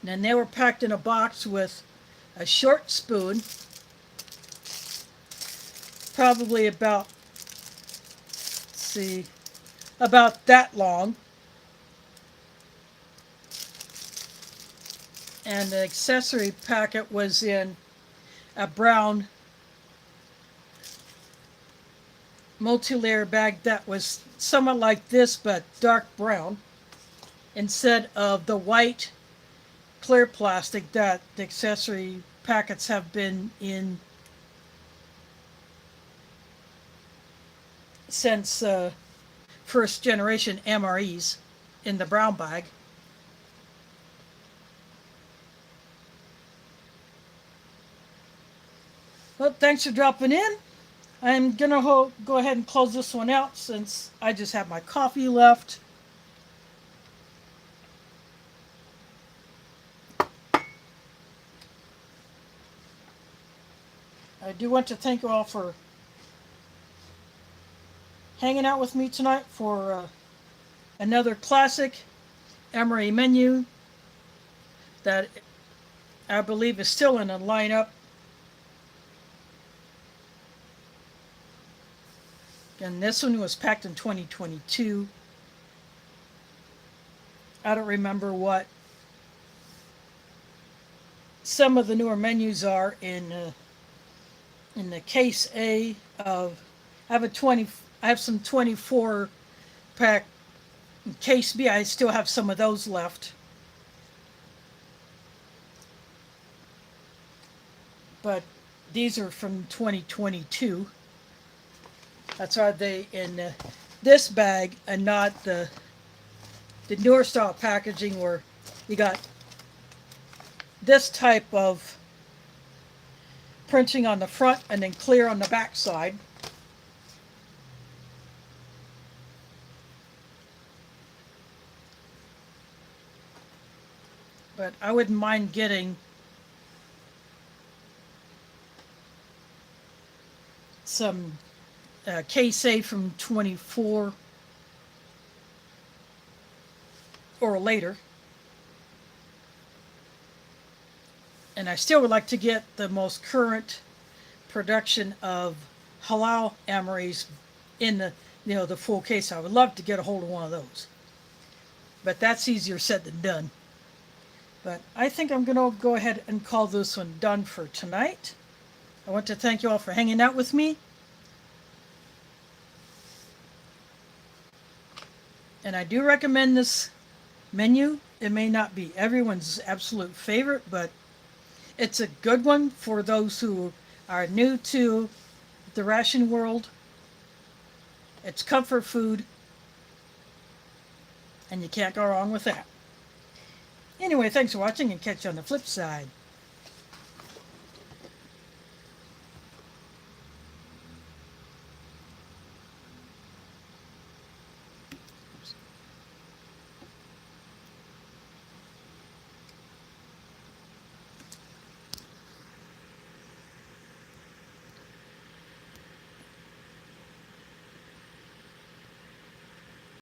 Speaker 1: And then they were packed in a box with a short spoon, probably about, let's see, about that long. And the accessory packet was in a brown multi-layer bag that was somewhat like this but dark brown instead of the white clear plastic that the accessory packets have been in since first generation MREs in the brown bag. Well, thanks for dropping in. I'm going to go ahead and close this one out since I just have my coffee left. I do want to thank you all for hanging out with me tonight for another classic MRE menu that I believe is still in a lineup. And this one was packed in 2022. I don't remember what some of the newer menus are in the case A of. I have some 24 pack. In case B, I still have some of those left. But these are from 2022. That's why they in this bag and not the newer style packaging where you got this type of printing on the front and then clear on the back side. But I wouldn't mind getting some case A from 24 or later. And I still would like to get the most current production of halal MREs in the full case. I would love to get a hold of one of those. But that's easier said than done. But I think I'm going to go ahead and call this one done for tonight. I want to thank you all for hanging out with me. And I do recommend this menu. It may not be everyone's absolute favorite, but it's a good one for those who are new to the ration world. It's comfort food, and you can't go wrong with that. Anyway, thanks for watching, and catch you on the flip side.